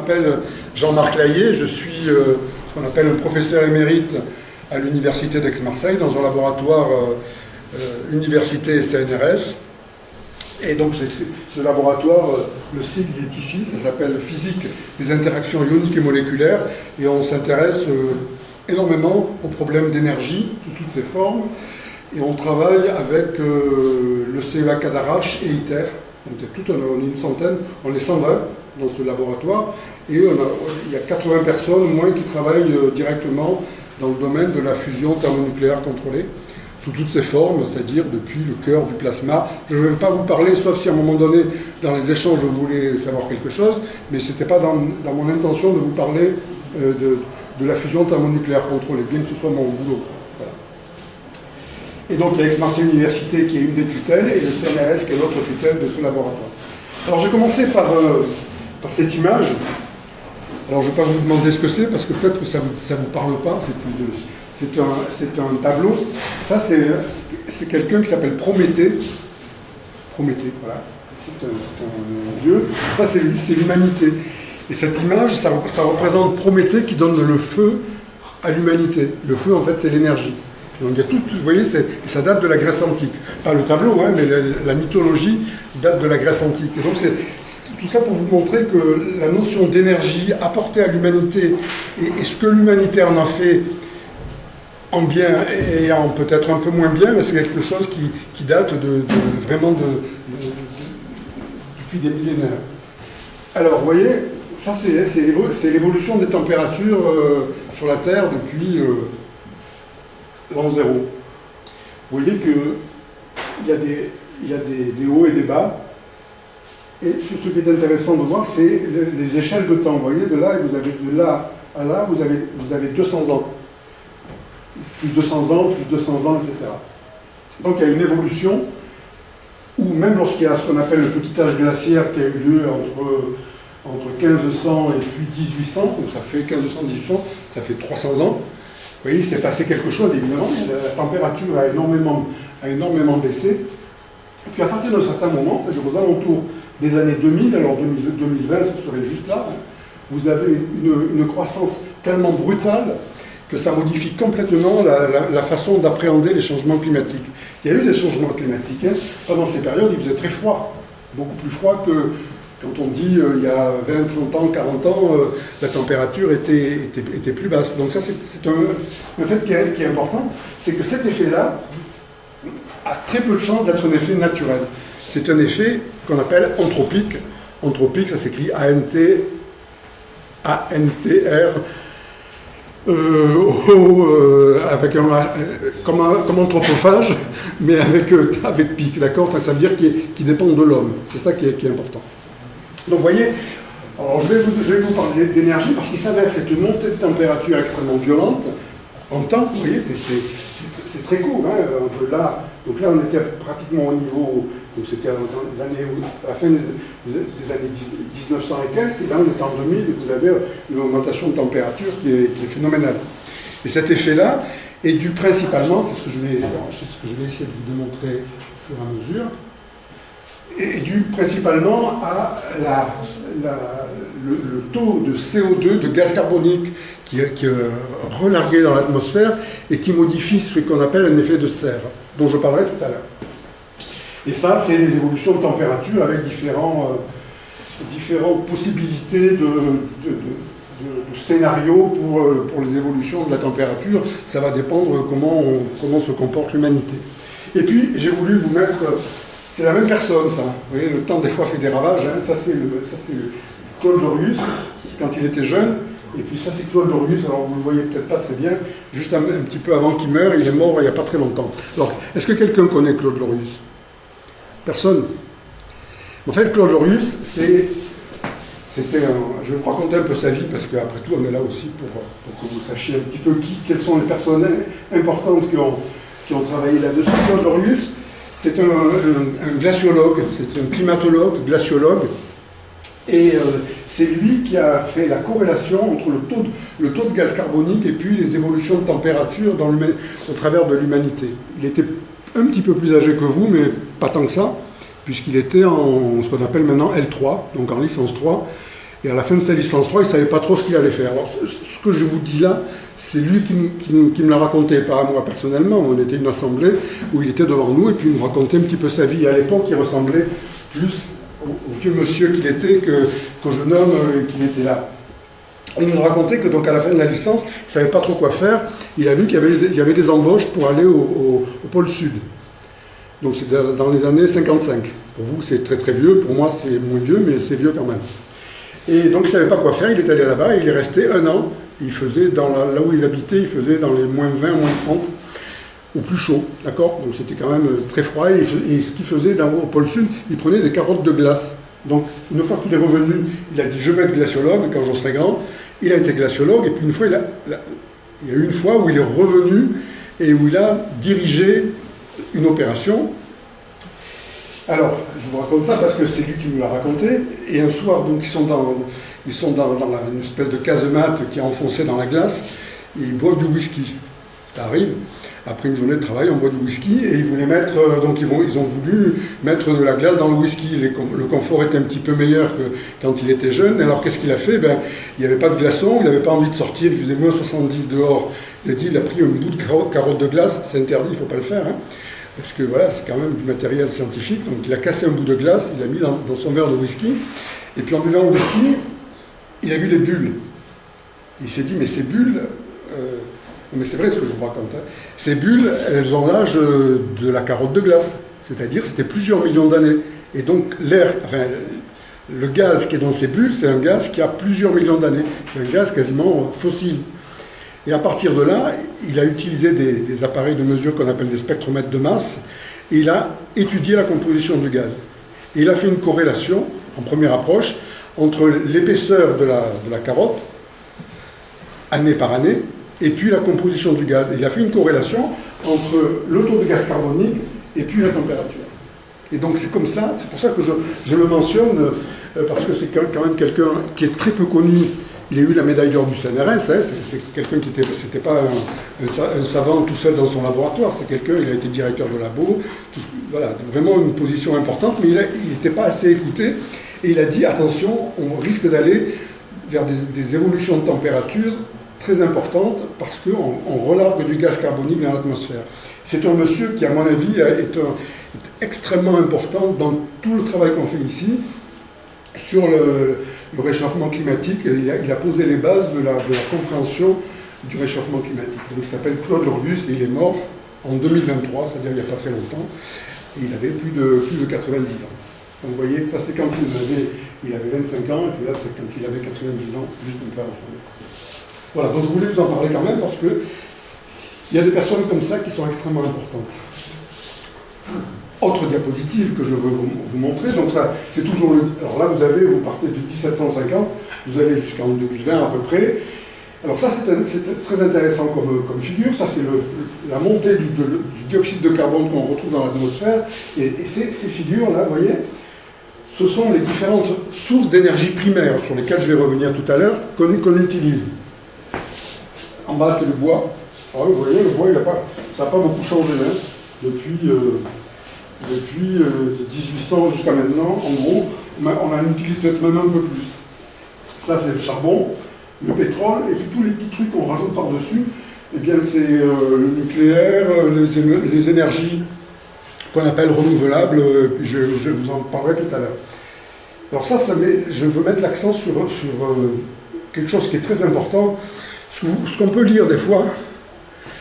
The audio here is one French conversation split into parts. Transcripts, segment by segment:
m'appelle Jean-Marc Laillé, je suis ce qu'on appelle un professeur émérite à l'université d'Aix-Marseille dans un laboratoire université et CNRS. Et donc ce laboratoire, le sigle est ici, ça s'appelle Physique des interactions ioniques et moléculaires, et on s'intéresse énormément aux problèmes d'énergie sous toutes ses formes, et on travaille avec le CEA Cadarache et ITER. Donc on est une centaine, on est 120 dans ce laboratoire, et il y a 80 personnes au moins qui travaillent directement dans le domaine de la fusion thermonucléaire contrôlée, sous toutes ses formes, c'est-à-dire depuis le cœur du plasma. Je ne vais pas vous parler, sauf si à un moment donné, dans les échanges, je voulais savoir quelque chose, mais ce n'était pas dans mon intention de vous parler de la fusion thermonucléaire contrôlée, bien que ce soit mon boulot. Voilà. Et donc, il y a Aix-Marseille Université qui est une des tutelles, et le CNRS qui est l'autre tutelle de ce laboratoire. Alors, j'ai commencé par cette image. Alors, je ne vais pas vous demander ce que c'est, parce que peut-être que ça ne vous parle pas. C'est un tableau. Ça, c'est quelqu'un qui s'appelle Prométhée. Prométhée, voilà. C'est un dieu. Ça, c'est l'humanité. Et cette image, ça représente Prométhée qui donne le feu à l'humanité. Le feu, en fait, c'est l'énergie. Donc, il y a tout, vous voyez, ça date de la Grèce antique. Pas le tableau, hein, mais la mythologie date de la Grèce antique. Et donc, c'est tout ça pour vous montrer que la notion d'énergie apportée à l'humanité et ce que l'humanité en a fait en bien et en peut-être un peu moins bien, mais c'est quelque chose qui date vraiment depuis des millénaires. Alors, vous voyez, ça c'est l'évolution des températures sur la Terre depuis l'an zéro. Vous voyez qu'il y a des hauts et des bas, et ce qui est intéressant de voir, c'est les échelles de temps. Vous voyez, de là à là, vous avez 200 ans. Plus 200 ans, plus 200 ans, etc. Donc il y a une évolution où même lorsqu'il y a ce qu'on appelle le petit âge glaciaire qui a eu lieu entre 1500 et puis 1800, donc ça fait 1500-1800, ça fait 300 ans, vous voyez, il s'est passé quelque chose, évidemment, la température a énormément baissé. Et puis à partir d'un certain moment, c'est-à-dire aux alentours des années 2000, alors 2020, ce serait juste là, vous avez une croissance tellement brutale que ça modifie complètement la façon d'appréhender les changements climatiques. Il y a eu des changements climatiques. Hein. Pendant ces périodes, il faisait très froid. Beaucoup plus froid que quand on dit il y a 20, 30 ans, 40 ans, la température était plus basse. Donc ça, c'est un fait qui est important, c'est que cet effet-là a très peu de chances d'être un effet naturel. C'est un effet qu'on appelle anthropique. Anthropique, ça s'écrit A-N-T-R, avec comme anthropophage, mais avec pic, d'accord. Ça veut dire qu'il dépend de l'homme. C'est ça qui est important. Donc vous voyez, alors je vais vous parler d'énergie parce qu'il s'avère que cette montée de température extrêmement violente en temps, vous voyez, c'est très court. Hein, donc là, on était pratiquement au niveau, donc c'était à la fin des années 1900 et quelques, et là on est en 2000, et vous avez une augmentation de température qui est phénoménale. Et cet effet-là est dû principalement, c'est ce que je vais essayer de vous démontrer au fur et à mesure, est dû principalement à le taux de CO2, de gaz carbonique, qui est relargué dans l'atmosphère et qui modifie ce qu'on appelle un effet de serre, dont je parlerai tout à l'heure. Et ça, c'est les évolutions de température avec différentes possibilités de scénarios pour les évolutions de la température. Ça va dépendre comment se comporte l'humanité. Et puis, j'ai voulu vous mettre... C'est la même personne, ça. Vous voyez, le temps, des fois, fait des ravages. Hein. Ça, c'est Claude Lorius, quand il était jeune. Et puis ça, c'est Claude Lorius. Alors, vous ne le voyez peut-être pas très bien. Juste un petit peu avant qu'il meure, il est mort il n'y a pas très longtemps. Alors, est-ce que quelqu'un connaît Claude Lorius? Personne. En fait, Claude Lorius, c'était je vais vous raconter un peu sa vie, parce qu'après tout, on est là aussi pour que vous sachiez un petit peu quelles sont les personnes importantes qui ont travaillé là-dessus. Claude Lorius, c'est un glaciologue, c'est un climatologue, glaciologue, et c'est lui qui a fait la corrélation entre le taux de gaz carbonique et puis les évolutions de température au travers de l'humanité. Il était un petit peu plus âgé que vous, mais pas tant que ça, puisqu'il était en ce qu'on appelle maintenant L3, donc en licence 3, Et à la fin de sa licence 3, il ne savait pas trop ce qu'il allait faire. Alors, ce que je vous dis là, c'est lui qui me l'a raconté, pas à moi personnellement. On était une assemblée où il était devant nous et puis il nous racontait un petit peu sa vie. À l'époque, il ressemblait plus au vieux monsieur qu'il était qu'au jeune homme qu'il était là. Il nous racontait que donc à la fin de la licence, il ne savait pas trop quoi faire. Il a vu qu'il y avait des embauches pour aller au pôle Sud. Donc c'est dans les années 55. Pour vous, c'est très très vieux. Pour moi, c'est moins vieux, mais c'est vieux quand même. Et donc il ne savait pas quoi faire. Il est allé là-bas. Il est resté 1 an. Il faisait, là où ils habitaient, il faisait dans les moins 20, moins 30, au plus chaud. D'accord. Donc c'était quand même très froid. Et ce qu'il faisait au pôle Sud, il prenait des carottes de glace. Donc, une fois qu'il est revenu, il a dit « je vais être glaciologue quand je serai grand ». Il a été glaciologue, et puis il y a eu une fois où il est revenu et où il a dirigé une opération. Alors, je vous raconte ça parce que c'est lui qui nous l'a raconté. Et un soir, donc, ils sont dans une espèce de casemate qui est enfoncée dans la glace, et ils boivent du whisky. Ça arrive. Après une journée de travail, on boit du whisky et ils voulaient mettre, donc ils ont voulu mettre de la glace dans le whisky. Le confort était un petit peu meilleur que quand il était jeune. Alors qu'est-ce qu'il a fait? Il n'y avait pas de glaçon, il n'avait pas envie de sortir, il faisait moins 70 dehors. Il a pris un bout de carotte de glace, c'est interdit, il ne faut pas le faire, hein, parce que voilà, c'est quand même du matériel scientifique. Donc il a cassé un bout de glace, il l'a mis dans son verre de whisky, et puis en buvant le whisky, il a vu des bulles. Il s'est dit, mais ces bulles... mais c'est vrai ce que je vous raconte. Hein. Ces bulles, elles ont l'âge de la carotte de glace. C'est-à-dire, c'était plusieurs millions d'années. Et donc, le gaz qui est dans ces bulles, c'est un gaz qui a plusieurs millions d'années. C'est un gaz quasiment fossile. Et à partir de là, il a utilisé des appareils de mesure qu'on appelle des spectromètres de masse, et il a étudié la composition du gaz. Et il a fait une corrélation, en première approche, entre l'épaisseur de la carotte, année par année, et puis la composition du gaz. Il a fait une corrélation entre le taux de gaz carbonique et puis la température. Et donc c'est comme ça, c'est pour ça que je le mentionne, parce que c'est quand même quelqu'un qui est très peu connu. Il a eu la médaille d'or du CNRS, hein, c'est quelqu'un qui c'était pas un savant tout seul dans son laboratoire, c'est quelqu'un, il a été directeur de labo, voilà, vraiment une position importante, mais il n'était pas assez écouté, et il a dit, attention, on risque d'aller vers des évolutions de température très importante parce qu'on relargue du gaz carbonique dans l'atmosphère. C'est un monsieur qui, à mon avis, est extrêmement important dans tout le travail qu'on fait ici sur le réchauffement climatique. Il a posé les bases de la compréhension du réchauffement climatique. Donc, il s'appelle Claude Lorgus et il est mort en 2023, c'est-à-dire il n'y a pas très longtemps. Et il avait plus de 90 ans. Donc, vous voyez, ça c'est quand il avait 25 ans, et puis là c'est quand il avait 90 ans, juste comme ça ensemble. Voilà, donc je voulais vous en parler quand même parce que il y a des personnes comme ça qui sont extrêmement importantes. Autre diapositive que je veux vous montrer, donc ça, c'est toujours alors là vous partez de 1750, vous allez jusqu'en 2020 à peu près. Alors ça c'est très intéressant comme figure, ça c'est la montée du dioxyde de carbone qu'on retrouve dans l'atmosphère, et ces figures-là, vous voyez, ce sont les différentes sources d'énergie primaire sur lesquelles je vais revenir tout à l'heure, qu'on utilise. En bas, c'est le bois. Alors, vous voyez, le bois, ça n'a pas beaucoup changé hein, depuis 1800 jusqu'à maintenant. En gros, on en utilise peut-être même un peu plus. Ça, c'est le charbon, le pétrole, et puis tous les petits trucs qu'on rajoute par-dessus, eh bien, c'est le nucléaire, les énergies qu'on appelle renouvelables, puis je vous en parlerai tout à l'heure. Alors ça je veux mettre l'accent sur quelque chose qui est très important. Ce qu'on peut lire des fois,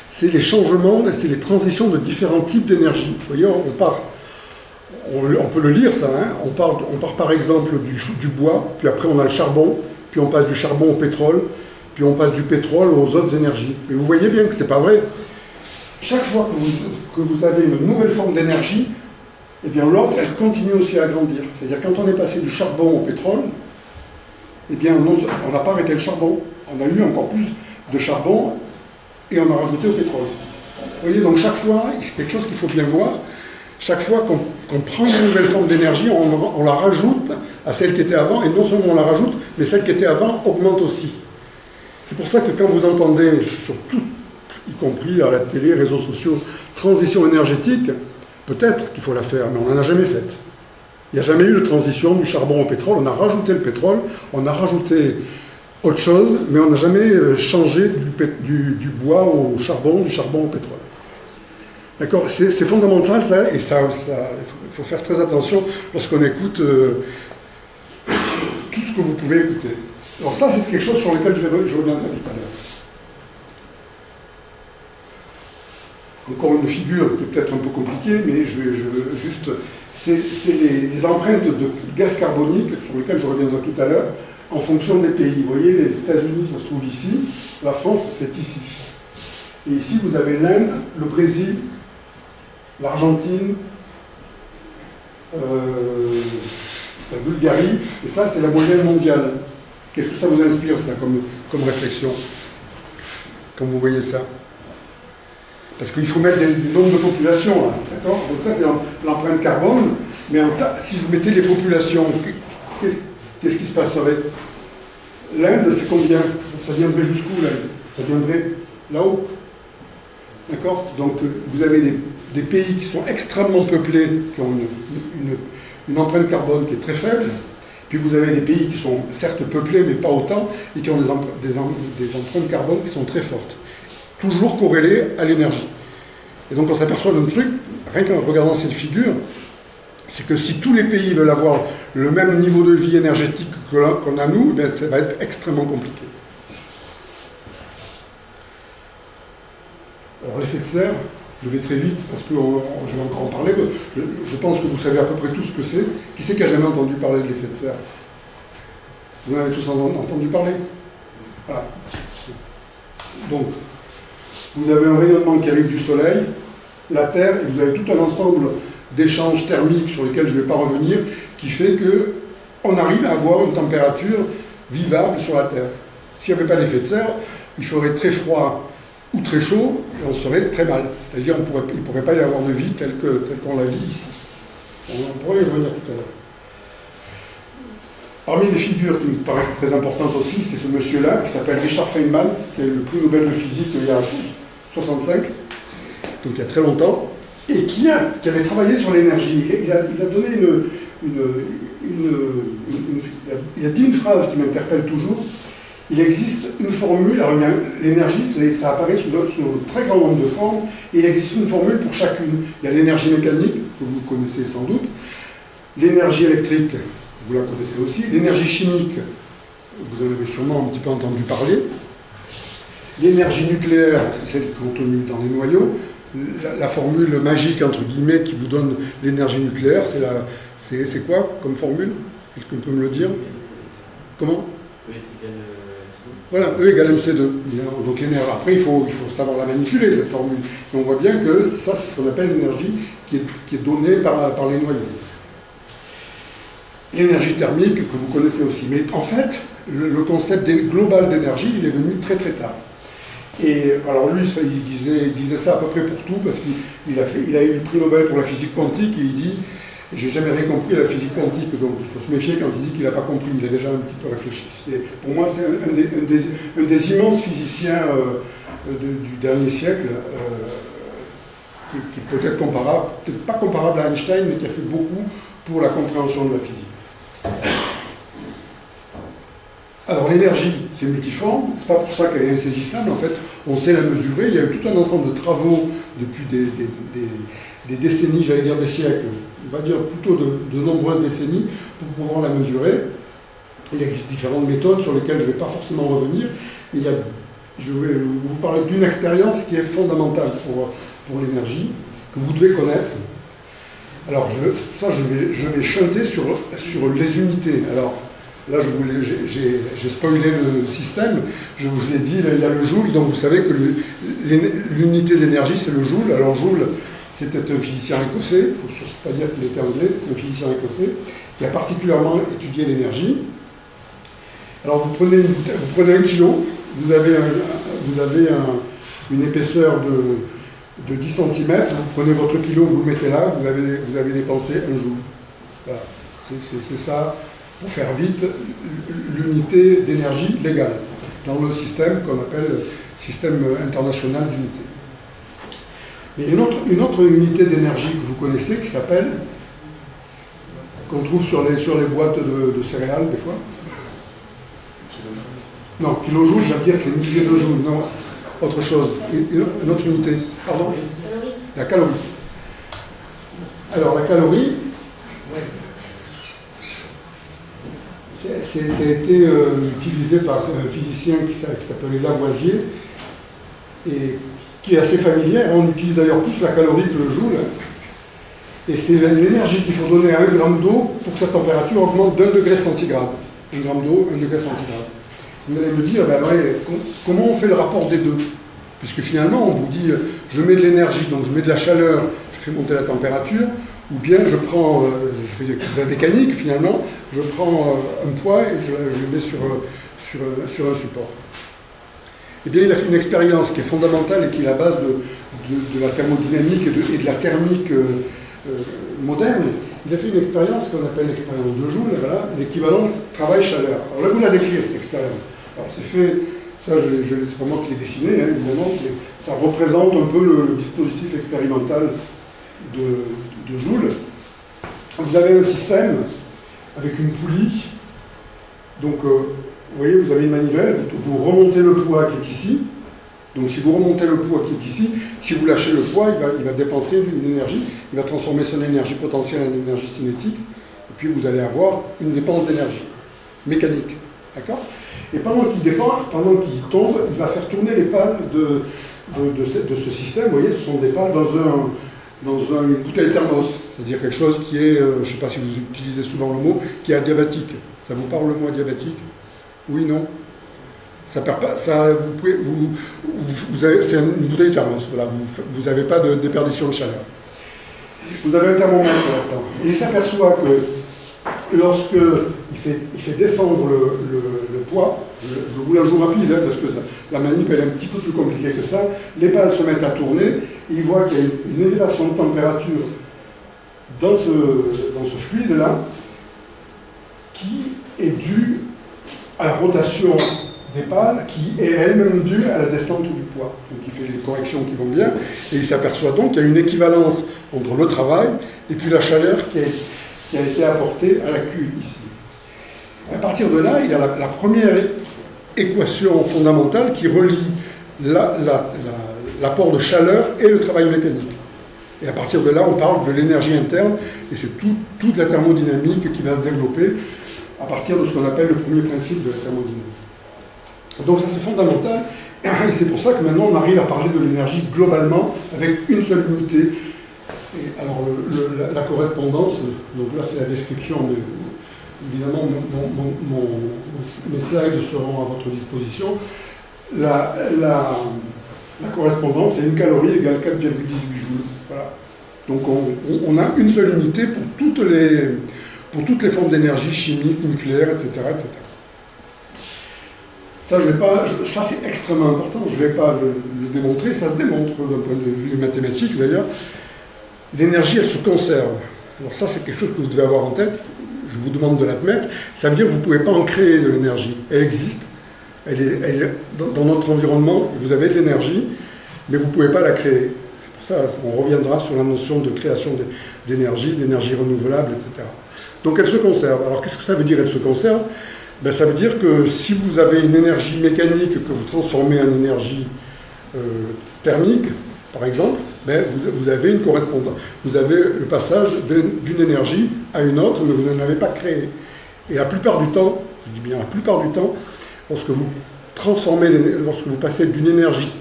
c'est les changements, c'est les transitions de différents types d'énergie. Vous voyez, on peut le lire ça, hein, on part par exemple du bois, puis après on a le charbon, puis on passe du charbon au pétrole, puis on passe du pétrole aux autres énergies. Et vous voyez bien que ce n'est pas vrai. Chaque fois que vous avez une nouvelle forme d'énergie, eh bien l'autre, elle continue aussi à grandir. C'est-à-dire quand on est passé du charbon au pétrole, eh bien on n'a pas arrêté le charbon. On a eu encore plus de charbon et on a rajouté au pétrole. Vous voyez, donc chaque fois, c'est quelque chose qu'il faut bien voir, chaque fois qu'on prend une nouvelle forme d'énergie, on la rajoute à celle qui était avant, et non seulement on la rajoute, mais celle qui était avant augmente aussi. C'est pour ça que quand vous entendez, sur tout, y compris à la télé, réseaux sociaux, transition énergétique, peut-être qu'il faut la faire, mais on n'en a jamais faite. Il n'y a jamais eu de transition du charbon au pétrole. On a rajouté le pétrole, on a rajouté autre chose, mais on n'a jamais changé du bois au charbon, du charbon au pétrole. D'accord? C'est fondamental ça, et ça, il faut faire très attention lorsqu'on écoute tout ce que vous pouvez écouter. Alors ça, c'est quelque chose sur lequel je reviendrai tout à l'heure. Encore une figure qui est peut-être un peu compliquée, mais je veux juste... C'est les empreintes de gaz carbonique sur lesquelles je reviendrai tout à l'heure, en fonction des pays. Vous voyez, les États-Unis, ça se trouve ici, la France, c'est ici. Et ici, vous avez l'Inde, le Brésil, l'Argentine, la Bulgarie, et ça, c'est la moyenne mondiale. Qu'est-ce que ça vous inspire, ça, comme réflexion, quand vous voyez ça? Parce qu'il faut mettre des nombres de population, là, d'accord? Donc ça, c'est l'empreinte carbone, mais si je mettais les populations, qu'est-ce qui se passerait? L'Inde, c'est combien? Ça viendrait jusqu'où, l'Inde? Ça viendrait là-haut. D'accord? Donc, vous avez des pays qui sont extrêmement peuplés, qui ont une empreinte carbone qui est très faible, puis vous avez des pays qui sont certes peuplés, mais pas autant, et qui ont des empreintes carbone qui sont très fortes. Toujours corrélées à l'énergie. Et donc on s'aperçoit d'un truc, rien qu'en regardant cette figure, c'est que si tous les pays veulent avoir le même niveau de vie énergétique qu'on a nous, ben ça va être extrêmement compliqué. Alors l'effet de serre, je vais très vite parce que je vais encore en parler. Je pense que vous savez à peu près tout ce que c'est. Qui c'est qui a jamais entendu parler de l'effet de serre? Vous en avez tous entendu parler? Voilà. Donc, vous avez un rayonnement qui arrive du Soleil, la Terre, et vous avez tout un ensemble d'échanges thermiques sur lesquels je ne vais pas revenir, qui fait qu'on arrive à avoir une température vivable sur la Terre. S'il n'y avait pas d'effet de serre, il ferait très froid ou très chaud, et on serait très mal. C'est-à-dire qu'il ne pourrait pas y avoir de vie telle qu'on la vit ici. On pourrait y revenir tout à l'heure. Parmi les figures qui me paraissent très importantes aussi, c'est ce monsieur-là, qui s'appelle Richard Feynman, qui a eu le prix Nobel de physique il y a 65, donc il y a très longtemps, et qui avait travaillé sur l'énergie. Il a donné il a dit une phrase qui m'interpelle toujours. Il existe une formule, alors l'énergie, ça apparaît sous un très grand nombre de formes, et il existe une formule pour chacune. Il y a l'énergie mécanique, que vous connaissez sans doute, l'énergie électrique, vous la connaissez aussi, l'énergie chimique, vous en avez sûrement un petit peu entendu parler, l'énergie nucléaire, c'est celle qui est contenue dans les noyaux, la formule magique, entre guillemets, qui vous donne l'énergie nucléaire, c'est quoi comme formule? Est-ce qu'on peut me le dire? Comment? Voilà, E égale MC2. Donc l'énergie. Après, il faut savoir la manipuler, cette formule. Et on voit bien que ça, c'est ce qu'on appelle l'énergie qui est donnée par les noyaux. L'énergie thermique, que vous connaissez aussi. Mais en fait, le concept global d'énergie, il est venu très très tard. Et alors lui, il disait ça à peu près pour tout, parce qu'il a eu le prix Nobel pour la physique quantique, et il dit « J'ai jamais rien compris à la physique quantique, donc il faut se méfier quand il dit qu'il n'a pas compris, il a déjà un petit peu réfléchi. » Pour moi, c'est un des immenses physiciens du dernier siècle, qui peut être comparable, peut-être pas comparable à Einstein, mais qui a fait beaucoup pour la compréhension de la physique. Alors l'énergie, c'est multiforme, c'est pas pour ça qu'elle est insaisissable, en fait, on sait la mesurer, il y a eu tout un ensemble de travaux depuis des décennies, j'allais dire des siècles, on va dire plutôt de nombreuses décennies, pour pouvoir la mesurer. Il existe différentes méthodes sur lesquelles je ne vais pas forcément revenir, mais je vais vous parler d'une expérience qui est fondamentale pour l'énergie, que vous devez connaître. Alors je vais chanter sur les unités. Alors là, j'ai spoilé le système, je vous ai dit, il y a le joule, donc vous savez que l'unité d'énergie, c'est le joule. Alors joule, c'était un physicien écossais, il ne faut surtout pas dire qu'il était anglais, un physicien écossais, qui a particulièrement étudié l'énergie. Alors vous prenez 1 kilo, vous avez une épaisseur de 10 cm, vous prenez votre kilo, vous le mettez là, vous avez dépensé 1 joule. Voilà, c'est ça. Pour faire vite, l'unité d'énergie légale, dans le système qu'on appelle système international d'unité. Mais une autre unité d'énergie que vous connaissez, qui s'appelle qu'on trouve sur les boîtes de céréales, des fois. Non, kilojoule, ça veut dire que c'est milliers de joules, non, autre chose. Une autre unité. Pardon? La calorie. Alors, la calorie, ça a été utilisé par un physicien qui s'appelait Lavoisier, et qui est assez familière. On utilise d'ailleurs plus la calorie que le joule. Et c'est l'énergie qu'il faut donner à 1 gramme d'eau pour que sa température augmente d'1 degré centigrade. 1 gramme d'eau, 1 degré centigrade. Vous allez me dire, ben ouais, comment on fait le rapport des deux? Puisque finalement, on vous dit, je mets de l'énergie, donc je mets de la chaleur, je fais monter la température, ou bien je prends, je fais de la mécanique finalement, je prends un poids et je le mets sur un support. Eh bien, il a fait une expérience qui est fondamentale et qui est la base de la thermodynamique et de la thermique moderne. Il a fait une expérience qu'on appelle l'expérience de Joule, voilà, l'équivalence travail-chaleur. Alors là, vous la décrire, cette expérience. Alors, c'est fait, ça, c'est pas moi qui l'ai dessiné, hein, évidemment, ça représente un peu le dispositif expérimental de Joule. Vous avez un système avec une poulie, donc vous voyez, vous avez une manivelle, vous remontez le poids qui est ici. Donc si vous remontez le poids qui est ici, si vous lâchez le poids, il va dépenser une énergie, il va transformer son énergie potentielle en énergie cinétique, et puis vous allez avoir une dépense d'énergie mécanique. D'accord? Et pendant qu'il tombe, il va faire tourner les pales de ce système. Vous voyez, ce sont des pales dans une bouteille thermos, c'est-à-dire quelque chose qui est, je ne sais pas si vous utilisez souvent le mot, qui est adiabatique. Ça vous parle le mot adiabatique? Oui, non? Ça perd pas, ça, c'est une bouteille thermos, voilà, vous n'avez pas de déperdition de chaleur. Vous avez un thermomètre là-dedans, et il s'aperçoit que lorsque il fait descendre le poids, je vous la joue rapide, hein, parce que la manip elle est un petit peu plus compliquée que ça, les pales se mettent à tourner, et il voit qu'il y a une élévation de température dans ce fluide-là, qui est due à la rotation des pales, qui est elle-même due à la descente du poids. Donc il fait les corrections qui vont bien, et il s'aperçoit donc qu'il y a une équivalence entre le travail et puis la chaleur qui a été apportée à la cuve ici. À partir de là, il y a la première équation fondamentale qui relie l'apport de chaleur et le travail mécanique. Et à partir de là, on parle de l'énergie interne, et c'est toute la thermodynamique qui va se développer à partir de ce qu'on appelle le premier principe de la thermodynamique. Donc ça c'est fondamental, et c'est pour ça que maintenant on arrive à parler de l'énergie globalement avec une seule unité. Et alors la correspondance, donc là c'est la description, mais évidemment mes slides seront à votre disposition. La correspondance c'est 1 calorie égale 4,18 joules. Voilà. Donc on a une seule unité pour toutes les formes d'énergie chimique, nucléaire, etc. etc. Ça c'est extrêmement important, je ne vais pas le démontrer, ça se démontre d'un point de vue mathématique d'ailleurs. L'énergie, elle se conserve. Alors ça c'est quelque chose que vous devez avoir en tête, je vous demande de l'admettre, ça veut dire que vous ne pouvez pas en créer de l'énergie. Elle existe, elle est dans notre environnement, vous avez de l'énergie, mais vous ne pouvez pas la créer. C'est pour ça on reviendra sur la notion de création d'énergie renouvelable, etc. Donc elle se conserve. Alors qu'est-ce que ça veut dire, elle se conserve? Ben, ça veut dire que si vous avez une énergie mécanique que vous transformez en énergie thermique, par exemple, ben, vous avez une correspondance. Vous avez le passage d'une énergie à une autre, mais vous ne l'avez pas créée. Et la plupart du temps, je dis bien la plupart du temps, lorsque vous passez d'une énergie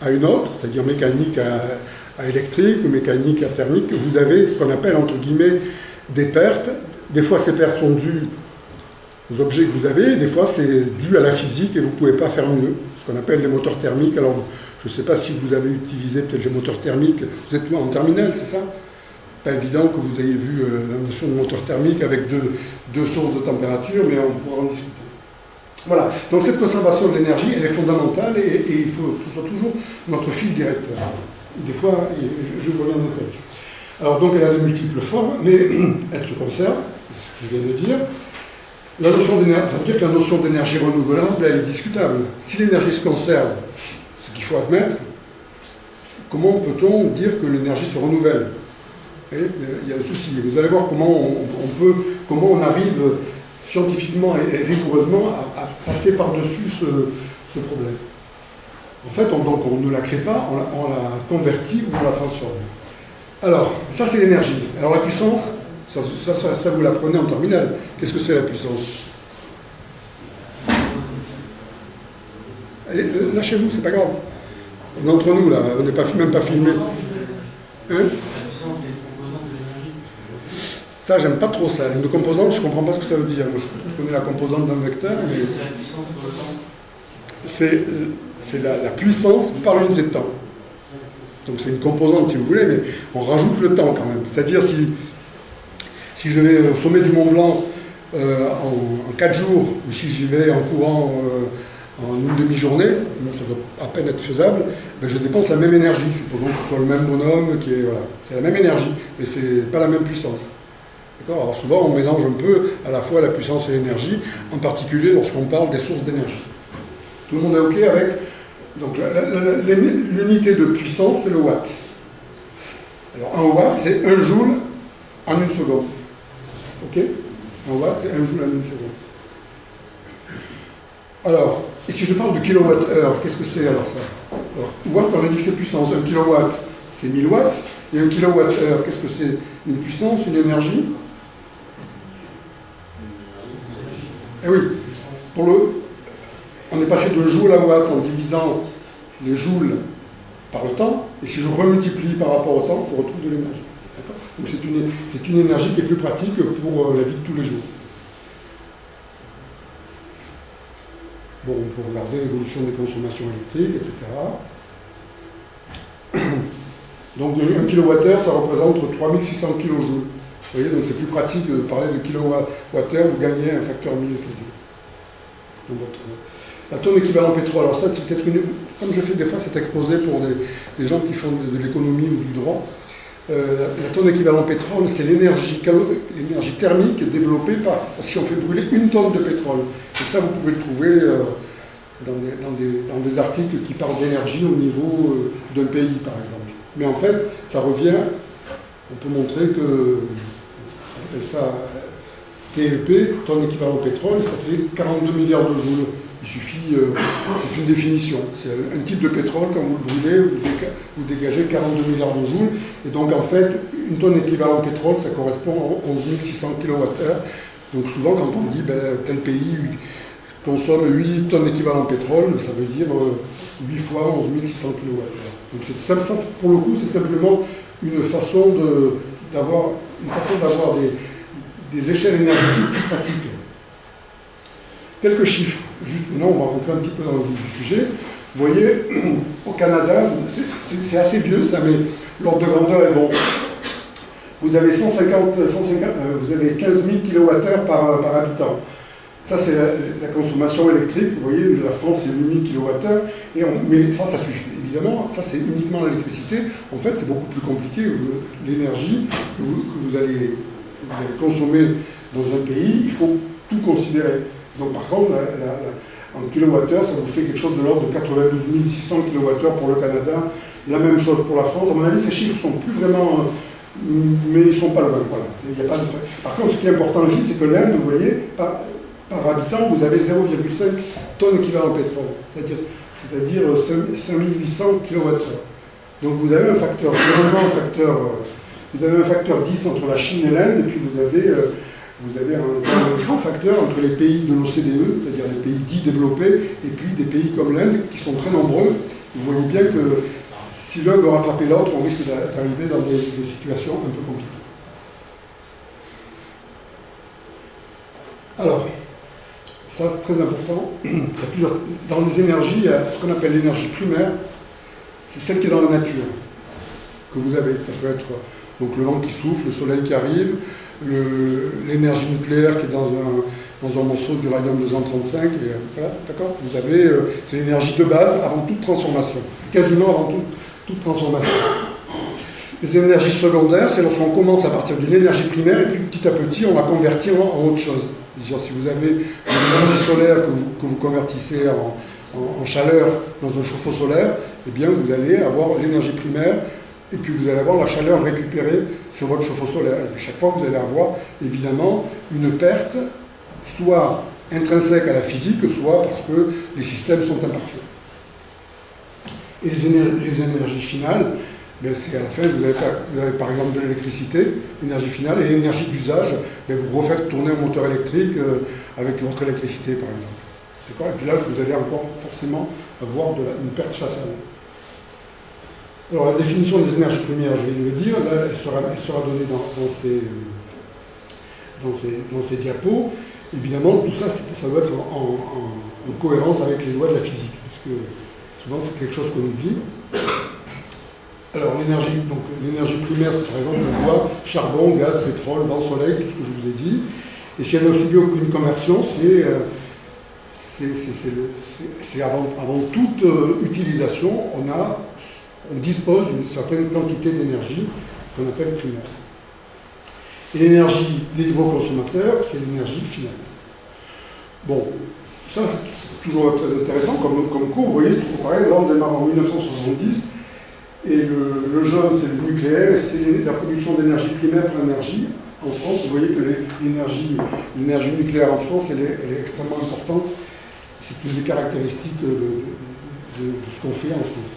à une autre, c'est-à-dire mécanique à électrique ou mécanique à thermique, vous avez ce qu'on appelle entre guillemets des pertes. Des fois ces pertes sont dues aux objets que vous avez, des fois c'est dû à la physique et vous ne pouvez pas faire mieux, ce qu'on appelle les moteurs thermiques. Alors je ne sais pas si vous avez utilisé peut-être les moteurs thermiques, vous êtes en terminale, c'est ça? Pas évident que vous ayez vu la notion de moteur thermique avec deux sources de température, mais on pourra en discuter. Voilà, donc cette conservation de l'énergie, elle est fondamentale et il faut que ce soit toujours notre fil directeur. Et des fois, je reviendrai là-dessus. Alors donc elle a de multiples formes, mais elle se conserve, c'est ce que je viens de dire. La notion d'énergie, ça veut dire que la notion d'énergie renouvelable, elle est discutable. Si l'énergie se conserve, ce qu'il faut admettre, comment peut-on dire que l'énergie se renouvelle? Et il y a un souci. Vous allez voir comment on arrive scientifiquement et rigoureusement à passer par-dessus ce problème. En fait, on ne la crée pas, on la convertit ou on la transforme. Alors, ça c'est l'énergie. Alors la puissance, ça vous l'apprenez en terminale. Qu'est-ce que c'est la puissance? Allez, lâchez-vous, c'est pas grave. On est entre nous là, on n'est même pas filmé. Hein? La puissance, c'est une composante de l'énergie. Ça, j'aime pas trop ça. Une composante, je comprends pas ce que ça veut dire. Moi, je connais la composante d'un vecteur, mais C'est la puissance de temps. c'est la puissance par l'unité de temps. Donc c'est une composante si vous voulez, mais on rajoute le temps quand même. C'est-à-dire si je vais au sommet du Mont Blanc en 4 jours, ou si j'y vais en courant en une demi-journée, ça doit à peine être faisable, ben je dépense la même énergie, supposons que ce soit le même bonhomme, voilà. C'est la même énergie, mais c'est pas la même puissance. D'accord ? Alors souvent on mélange un peu à la fois la puissance et l'énergie, en particulier lorsqu'on parle des sources d'énergie. Tout le monde est OK avec? Donc l'unité de puissance, c'est le watt. Alors un watt, c'est 1 joule en 1 seconde. OK? Un watt, c'est 1 joule en 1 seconde. Alors, et si je parle de kilowattheure, qu'est-ce que c'est alors ça? Alors, watt, on a dit que c'est puissance. 1 kilowatt, c'est 1000 watts. Et 1 kilowattheure, qu'est-ce que c'est? Une puissance, une énergie? Eh oui, on est passé de joule à watt en divisant les joules par le temps, et si je remultiplie par rapport au temps, je retrouve de l'énergie. Donc c'est une énergie qui est plus pratique pour la vie de tous les jours. Bon, on peut regarder l'évolution des consommations électriques, etc. Donc 1 kWh, ça représente 3600 kJ. Vous voyez, donc c'est plus pratique de parler de kilowattheure, vous gagnez un facteur 1000 quasi. La tonne équivalent pétrole, alors ça c'est peut-être comme je fais des fois, c'est exposé pour des gens qui font de l'économie ou du droit. La tonne équivalent pétrole, c'est l'énergie thermique développée si on fait brûler 1 tonne de pétrole. Et ça, vous pouvez le trouver dans des articles qui parlent d'énergie au niveau d'un pays, par exemple. Mais en fait, ça revient, on peut montrer que, on appelle ça TEP, tonne équivalent pétrole, ça fait 42 milliards de joules. Il suffit, c'est une définition. C'est un type de pétrole, quand vous le brûlez, vous dégagez 42 milliards de joules. Et donc, en fait, 1 tonne équivalent pétrole, ça correspond à 11 600 kWh. Donc, souvent, quand on dit tel pays consomme 8 tonnes équivalent pétrole, ça veut dire 8 fois 11 600 kWh. Donc, ça, pour le coup, c'est simplement une façon d'avoir des échelles énergétiques plus pratiques. Quelques chiffres. Juste maintenant, on va rentrer un petit peu dans le vif du sujet. Vous voyez, au Canada, c'est assez vieux ça, mais l'ordre de grandeur est bon. Vous avez 15 000 kWh par habitant. Ça, c'est la consommation électrique. Vous voyez, la France, c'est 8 000 kWh. Mais ça suffit. Évidemment, ça, c'est uniquement l'électricité. En fait, c'est beaucoup plus compliqué. L'énergie que vous allez consommer dans un pays, il faut tout considérer. Donc par contre, en kilowattheure, ça vous fait quelque chose de l'ordre de 92 600 kWh pour le Canada. La même chose pour la France. À mon avis, ces chiffres ne sont plus vraiment... mais ils ne sont pas loin. Voilà. Il y a pas de... Par contre, ce qui est important aussi, c'est que l'Inde, vous voyez, par habitant, vous avez 0,5 tonnes équivalent pétrole. C'est-à-dire 5800 kWh. Donc vous avez un facteur, vous avez un facteur 10 entre la Chine et l'Inde, et puis vous avez un grand facteur entre les pays de l'OCDE, c'est-à-dire les pays dits développés, et puis des pays comme l'Inde, qui sont très nombreux. Vous voyez bien que si l'un veut rattraper l'autre, on risque d'arriver dans des situations un peu compliquées. Alors, ça c'est très important. Dans les énergies, il y a ce qu'on appelle l'énergie primaire, c'est celle qui est dans la nature, que vous avez. Ça peut être donc le vent qui souffle, le soleil qui arrive, l'énergie nucléaire qui est dans un morceau d'uranium-235, voilà, d'accord ? Vous avez, c'est l'énergie de base avant toute transformation, quasiment avant toute transformation. Les énergies secondaires, c'est lorsqu'on commence à partir d'une énergie primaire et puis petit à petit on la convertit en autre chose. Si vous avez une énergie solaire que vous convertissez en chaleur dans un chauffe-eau solaire, eh bien vous allez avoir l'énergie primaire et puis vous allez avoir la chaleur récupérée sur votre chauffe-eau solaire. Et puis chaque fois, vous allez avoir évidemment une perte, soit intrinsèque à la physique, soit parce que les systèmes sont imparfaits. Et les énergies finales, ben c'est à la fin, vous avez par exemple de l'électricité, l'énergie finale, et l'énergie d'usage, ben vous refaites tourner un moteur électrique avec votre électricité par exemple. D'accord ? Et puis là, vous allez encore forcément avoir une perte fatale. Alors la définition des énergies premières, je viens de le dire, là, elle sera donnée dans ces diapos. Évidemment, tout ça, ça doit être en cohérence avec les lois de la physique, parce que souvent c'est quelque chose qu'on oublie. Alors l'énergie primaire, c'est par exemple le bois, charbon, gaz, pétrole, vent, soleil, tout ce que je vous ai dit. Et si elle n'a subi aucune conversion, c'est avant toute utilisation, on dispose d'une certaine quantité d'énergie qu'on appelle primaire. Et l'énergie délivrée au consommateur, c'est l'énergie finale. Bon, ça c'est toujours très intéressant comme cours. Vous voyez, c'est toujours pareil. Là, on démarre en 1970. Et le jaune, c'est le nucléaire, et c'est la production d'énergie primaire par énergie. En France, vous voyez que l'énergie nucléaire en France, elle est extrêmement importante. C'est une des caractéristiques de ce qu'on fait en France.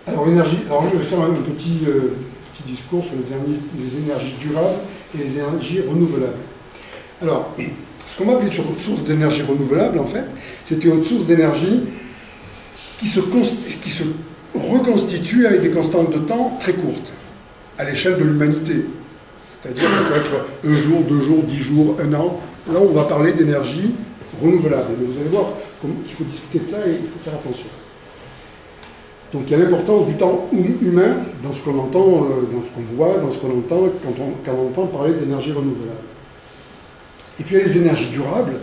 Alors, je vais faire un petit discours sur les énergies durables et les énergies renouvelables. Alors, ce qu'on va appeler source d'énergie renouvelable, en fait, c'était une source d'énergie qui se reconstitue avec des constantes de temps très courtes, à l'échelle de l'humanité. C'est-à-dire que ça peut être 1 jour, 2 jours, 10 jours, 1 an. Là, on va parler d'énergie renouvelable. Mais vous allez voir qu'il faut discuter de ça et il faut faire attention. Donc il y a l'importance du temps humain dans ce qu'on entend, dans ce qu'on voit, dans ce qu'on entend quand on entend parler d'énergie renouvelable. Et puis il y a les énergies durables.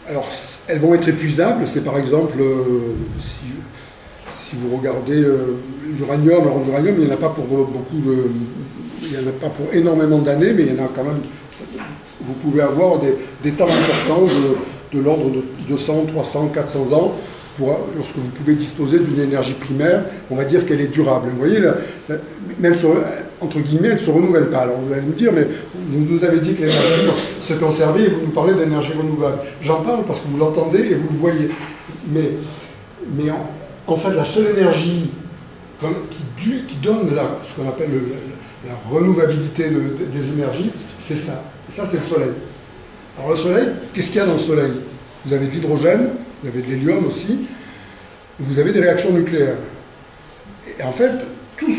Alors elles vont être épuisables. C'est par exemple, si vous regardez l'uranium, alors l'uranium il n'y en a pas pour il n'y en a pas pour énormément d'années, mais il y en a quand même. Vous pouvez avoir des temps importants de l'ordre de 200, 300, 400 ans. Lorsque vous pouvez disposer d'une énergie primaire, on va dire qu'elle est durable. Vous voyez, même entre guillemets, elle ne se renouvelle pas. Alors vous allez me dire, mais vous nous avez dit que l'énergie se conservait et vous nous parlez d'énergie renouvelable. J'en parle parce que vous l'entendez et vous le voyez. Mais en fait, la seule énergie qui donne ce qu'on appelle la renouvelabilité des énergies, c'est ça. Et ça, c'est le soleil. Alors le soleil, qu'est-ce qu'il y a dans le soleil ? Vous avez de l'hydrogène, vous avez de l'hélium aussi, et vous avez des réactions nucléaires. Et en fait, tout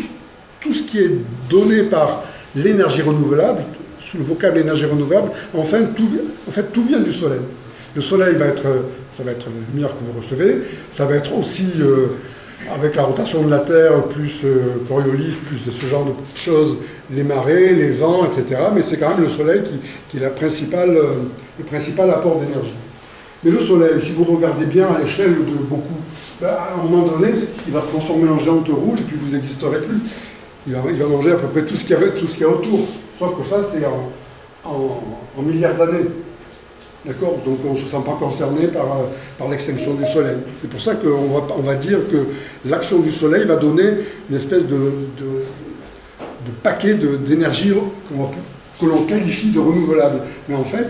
ce qui est donné par l'énergie renouvelable, sous le vocable énergie renouvelable, en fait, tout vient du soleil. Le soleil ça va être la lumière que vous recevez, ça va être aussi, avec la rotation de la Terre, plus Coriolis, plus ce genre de choses, les marées, les vents, etc. Mais c'est quand même le soleil qui est le principal apport d'énergie. Mais le soleil, si vous regardez bien à l'échelle de beaucoup, à un moment donné, il va se transformer en géante rouge et puis vous n'existerez plus. Il va manger à peu près tout ce qu'il y a autour. Sauf que ça, c'est en milliards d'années. D'accord ? Donc on ne se sent pas concerné par l'extinction du soleil. C'est pour ça qu'on va dire que l'action du soleil va donner une espèce de paquet d'énergie que l'on qualifie de renouvelable. Mais en fait,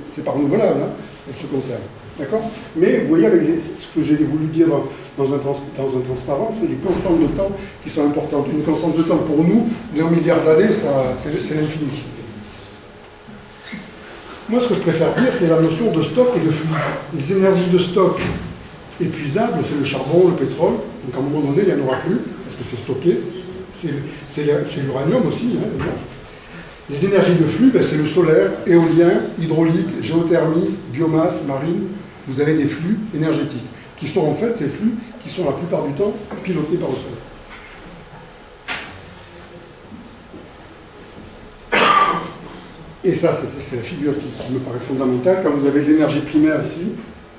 c'est pas renouvelable, hein, elle se conserve. D'accord ? Mais vous voyez, avec ce que j'ai voulu dire dans un transparent, c'est les constantes de temps qui sont importantes. Une constante de temps pour nous, d'un milliard d'années, c'est l'infini. Moi, ce que je préfère dire, c'est la notion de stock et de fluide. Les énergies de stock épuisables, c'est le charbon, le pétrole. Donc à un moment donné, il n'y en aura plus, parce que c'est stocké. C'est l'uranium aussi, hein, d'ailleurs. Les énergies de flux, c'est le solaire, éolien, hydraulique, géothermie, biomasse, marine. Vous avez des flux énergétiques, qui sont en fait ces flux qui sont la plupart du temps pilotés par le soleil. Et ça, c'est la figure qui me paraît fondamentale. Quand vous avez l'énergie primaire ici,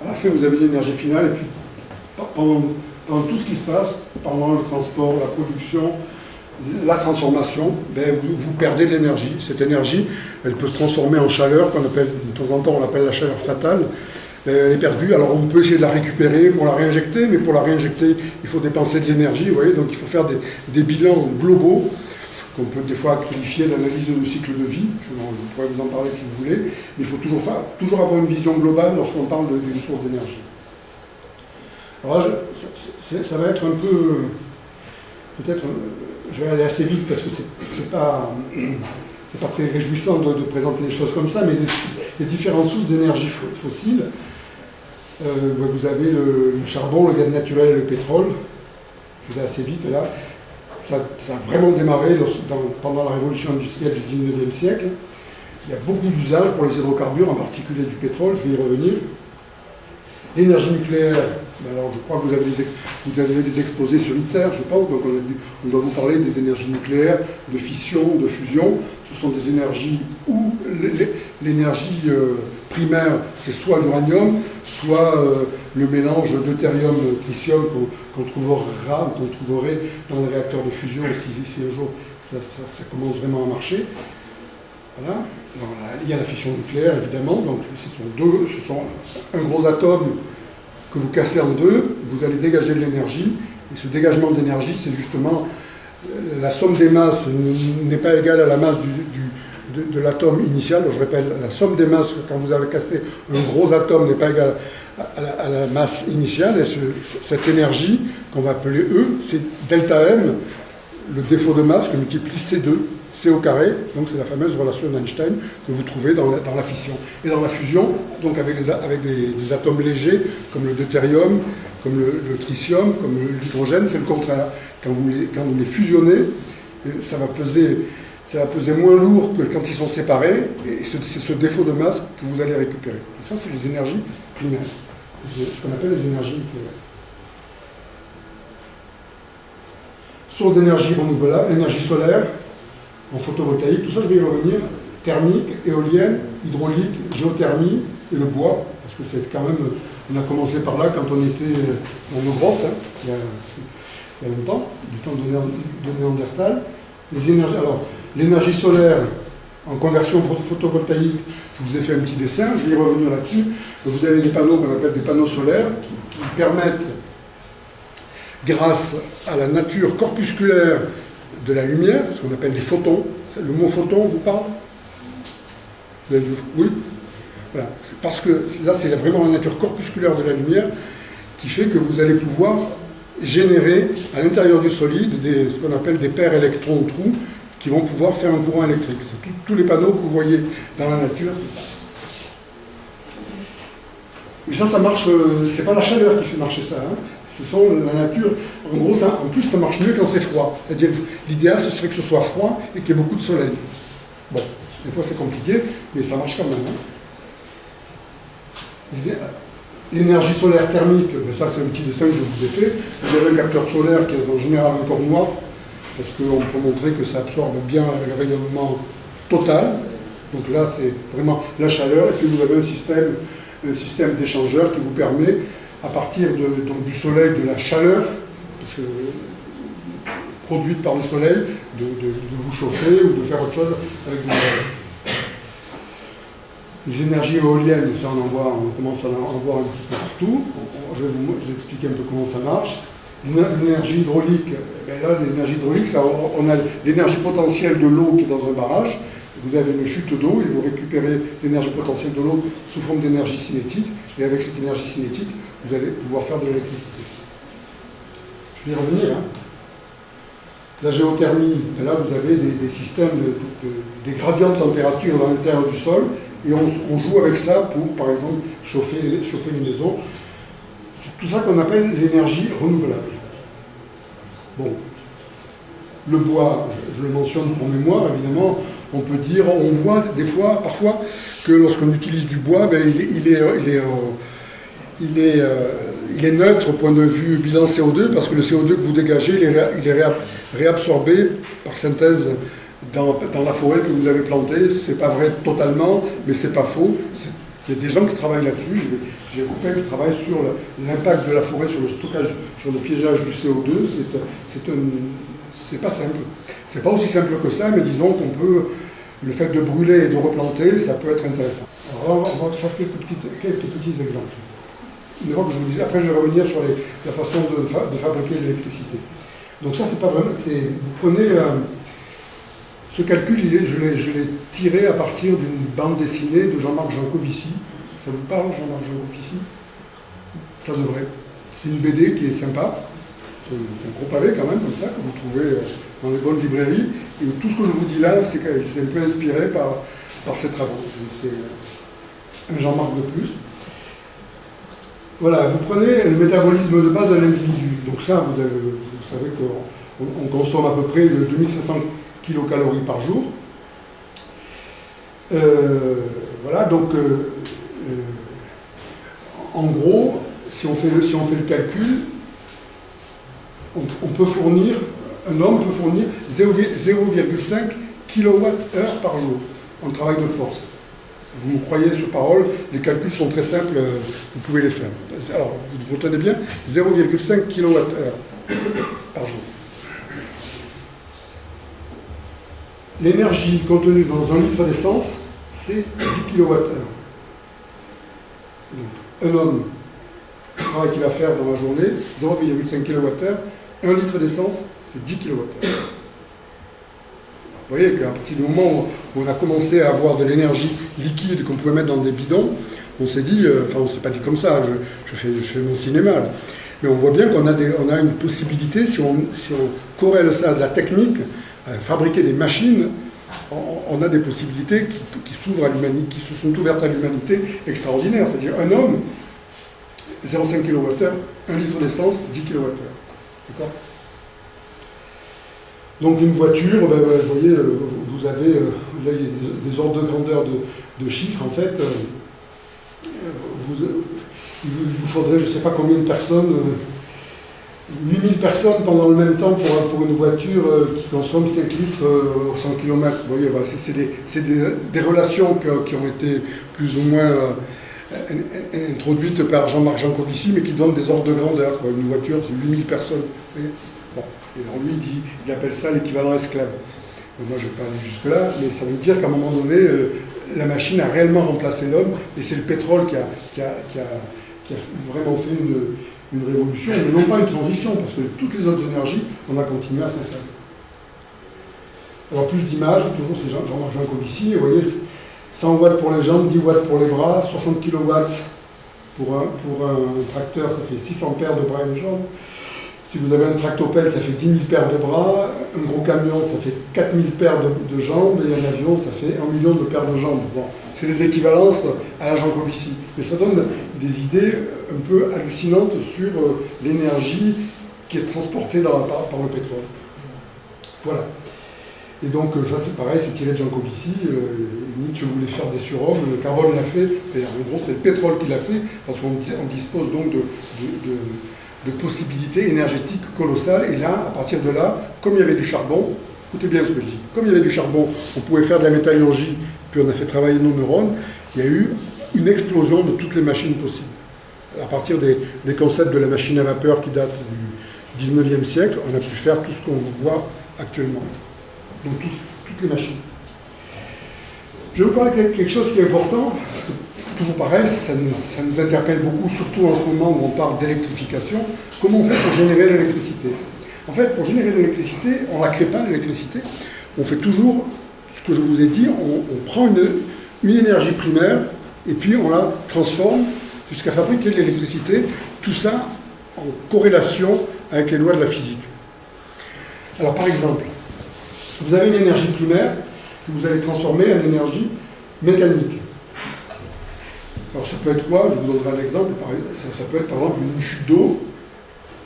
à la fin, vous avez l'énergie finale, et puis pendant tout ce qui se passe, pendant le transport, la production, la transformation, vous perdez de l'énergie. Cette énergie, elle peut se transformer en chaleur, qu'on appelle, de temps en temps, on l'appelle la chaleur fatale. elle est perdue. Alors on peut essayer de la récupérer pour la réinjecter, mais pour la réinjecter, il faut dépenser de l'énergie, vous voyez, donc il faut faire des bilans globaux, qu'on peut des fois qualifier d'analyse de cycle de vie. Je pourrais vous en parler si vous voulez, mais il faut toujours avoir une vision globale lorsqu'on parle d'une source d'énergie. Alors là, ça va être un peu, peut-être, je vais aller assez vite parce que c'est pas très réjouissant de présenter des choses comme ça, mais les différentes sources d'énergie fossile, vous avez le charbon, le gaz naturel et le pétrole. Je vais assez vite là. Ça a vraiment démarré pendant la révolution industrielle du 19e siècle. Il y a beaucoup d'usages pour les hydrocarbures, en particulier du pétrole, je vais y revenir. L'énergie nucléaire, alors je crois que vous avez des exposés sur ITER, je pense, donc on doit vous parler des énergies nucléaires, de fission, de fusion. Ce sont des énergies où l'énergie primaire, c'est soit l'uranium, soit le mélange deutérium-tritium qu'on trouverait dans les réacteurs de fusion si un jour ça commence vraiment à marcher. Voilà. Alors, il y a la fission nucléaire, évidemment, donc ce sont un gros atome que vous cassez en deux, vous allez dégager de l'énergie, et ce dégagement d'énergie, c'est justement la somme des masses n'est pas égale à la masse de l'atome initial. Donc, je répète, la somme des masses, quand vous avez cassé un gros atome, n'est pas égale à la masse initiale, et cette énergie, qu'on va appeler E, c'est delta M, le défaut de masse que multiplie C2, C au carré, donc c'est la fameuse relation d'Einstein que vous trouvez dans la fission. Et dans la fusion, donc avec des atomes légers, comme le deutérium, comme le tritium, comme l'hydrogène, c'est le contraire. Quand vous les fusionnez, ça va peser moins lourd que quand ils sont séparés, et c'est ce défaut de masse que vous allez récupérer. Donc ça, c'est les énergies primaires, ce qu'on appelle les énergies nucléaires. Source d'énergie renouvelable, l'énergie solaire, en photovoltaïque, tout ça je vais y revenir, thermique, éolienne, hydraulique, géothermie et le bois, parce que c'est quand même, on a commencé par là quand on était dans nos grottes, hein, il y a longtemps, du temps de Néandertal. Alors, l'énergie solaire en conversion photovoltaïque, je vous ai fait un petit dessin, je vais y revenir là-dessus. Vous avez des panneaux qu'on appelle des panneaux solaires qui permettent, grâce à la nature corpusculaire de la lumière, ce qu'on appelle les photons. Le mot photon vous parle? Oui. Voilà. Parce que là, c'est vraiment la nature corpusculaire de la lumière qui fait que vous allez pouvoir générer à l'intérieur du solide ce qu'on appelle des paires électrons-trous qui vont pouvoir faire un courant électrique. C'est tous les panneaux que vous voyez dans la nature, c'est ça. Mais ça marche, c'est pas la chaleur qui fait marcher ça, hein. Ce sont la nature. En gros, en plus, ça marche mieux quand c'est froid. C'est-à-dire, l'idéal, ce serait que ce soit froid et qu'il y ait beaucoup de soleil. Bon, des fois c'est compliqué, mais ça marche quand même. Hein. L'énergie solaire thermique, ça c'est un petit dessin que je vous ai fait. Vous avez un capteur solaire qui est en général encore noir, parce qu'on peut montrer que ça absorbe bien le rayonnement total. Donc là, c'est vraiment la chaleur, et puis vous avez un système d'échangeur qui vous permet, à partir donc du soleil, de la chaleur, parce que, produite par le soleil, de vous chauffer ou de faire autre chose avec du soleil. Les énergies éoliennes, ça on commence à en voir un petit peu partout. Je vais vous expliquer un peu comment ça marche. L'énergie hydraulique, là, l'énergie hydraulique, on a l'énergie potentielle de l'eau qui est dans un barrage. Vous avez une chute d'eau et vous récupérez l'énergie potentielle de l'eau sous forme d'énergie cinétique. Et avec cette énergie cinétique, vous allez pouvoir faire de l'électricité. Je vais y revenir. Hein. La géothermie, là vous avez des systèmes, des gradients de température dans l'intérieur du sol, et on joue avec ça pour, par exemple, chauffer les maisons. C'est tout ça qu'on appelle l'énergie renouvelable. Bon. Le bois, je le mentionne pour mémoire, évidemment, on peut dire, on voit des fois, parfois, que lorsqu'on utilise du bois, il est neutre au point de vue bilan CO2, parce que le CO2 que vous dégagez, il est réabsorbé par synthèse dans la forêt que vous avez plantée. C'est pas vrai totalement, mais c'est pas faux. Il y a des gens qui travaillent là-dessus. J'ai copains qui travaillent sur l'impact de la forêt, sur le stockage, sur le piégeage du CO2. C'est pas simple. C'est pas aussi simple que ça, mais disons qu'on peut, le fait de brûler et de replanter, ça peut être intéressant. Alors, on va faire quelques petits exemples. Une fois que je vous disais, après je vais revenir sur la façon de fabriquer l'électricité. Donc ça, c'est pas vraiment... Vous prenez... ce calcul, je l'ai tiré à partir d'une bande dessinée de Jean-Marc Jancovici. Ça vous parle, Jean-Marc Jancovici? Ça devrait. C'est une BD qui est sympa. C'est un gros pavé quand même, comme ça, que vous trouvez dans les bonnes librairies. Et tout ce que je vous dis là, c'est un peu inspiré par ses travaux. C'est un Jean-Marc de plus. Voilà, vous prenez le métabolisme de base de l'individu. Donc ça, vous savez qu'on consomme à peu près de 2500 kilocalories par jour. Voilà, donc en gros, si on fait le calcul, on peut fournir, un homme peut fournir 0,5 kWh par jour en travail de force. Vous me croyez sur parole, les calculs sont très simples, vous pouvez les faire. Alors, vous retenez bien, 0,5 kWh par jour. L'énergie contenue dans 1 litre d'essence, c'est 10 kWh. Un homme, le travail qu'il va faire dans la journée, 0,5 kWh, 1 litre d'essence, c'est 10 kWh. Vous voyez qu'à partir du moment où on a commencé à avoir de l'énergie liquide qu'on pouvait mettre dans des bidons, on s'est dit, enfin on ne s'est pas dit comme ça, je fais mon cinéma là. Mais on voit bien qu'on a une possibilité, si on corrèle ça à de la technique, à fabriquer des machines, on a des possibilités qui s'ouvrent à l'humanité, qui se sont ouvertes à l'humanité extraordinaires. C'est-à-dire un homme, 0,5 kWh, 1 litre d'essence, 10 kWh. D'accord ? Donc une voiture, ben, vous voyez, vous avez là, il y a des ordres de grandeur de chiffres, en fait. Il vous faudrait, je ne sais pas combien de personnes, 8000 personnes pendant le même temps pour une voiture qui consomme 5 litres au 100 km. Vous voyez, voilà, c'est des relations qui ont été plus ou moins introduites par Jean-Marc Jancovici, mais qui donnent des ordres de grandeur. Quoi. Une voiture, c'est 8000 personnes. Vous voyez. Bon. Et alors lui, il appelle ça l'équivalent esclave. Moi, je ne vais pas aller jusque-là, mais ça veut dire qu'à un moment donné, la machine a réellement remplacé l'homme, et c'est le pétrole qui a vraiment fait une révolution, mais non pas une transition, parce que toutes les autres énergies, on a continué à se faire. Alors plus d'images, toujours c'est Jean-Marc Jancovici, vous voyez, 100 watts pour les jambes, 10 watts pour les bras, 60 kW pour un tracteur, ça fait 600 paires de bras et de jambes. Si vous avez un tractopelle, ça fait 10 000 paires de bras, un gros camion, ça fait 4 000 paires de jambes, et un avion, ça fait 1 million de paires de jambes. Bon, c'est des équivalences à la Jancovici. Mais ça donne des idées un peu hallucinantes sur l'énergie qui est transportée par le pétrole. Voilà. Et donc, ça c'est pareil, c'est tiré de Jancovici. Nietzsche voulait faire des surhommes, le carbone l'a fait. Et en gros, c'est le pétrole qui l'a fait, parce qu'on dispose donc de possibilités énergétiques colossales. Et là, à partir de là, comme il y avait du charbon, écoutez bien ce que je dis, comme il y avait du charbon, on pouvait faire de la métallurgie, puis on a fait travailler nos neurones, il y a eu une explosion de toutes les machines possibles. À partir des concepts de la machine à vapeur qui datent du 19e siècle, on a pu faire tout ce qu'on voit actuellement. Donc toutes les machines. Je vais vous parler de quelque chose qui est important, parce que toujours pareil, ça nous interpelle beaucoup, surtout en ce moment où on parle d'électrification. Comment on fait pour générer l'électricité? En fait, pour générer l'électricité, on ne la crée pas, l'électricité. On fait toujours ce que je vous ai dit, on prend une énergie primaire et puis on la transforme jusqu'à fabriquer de l'électricité. Tout ça en corrélation avec les lois de la physique. Alors par exemple, vous avez une énergie primaire que vous allez transformer en énergie mécanique. Alors ça peut être quoi? Je vous donnerai un exemple. Ça peut être par exemple une chute d'eau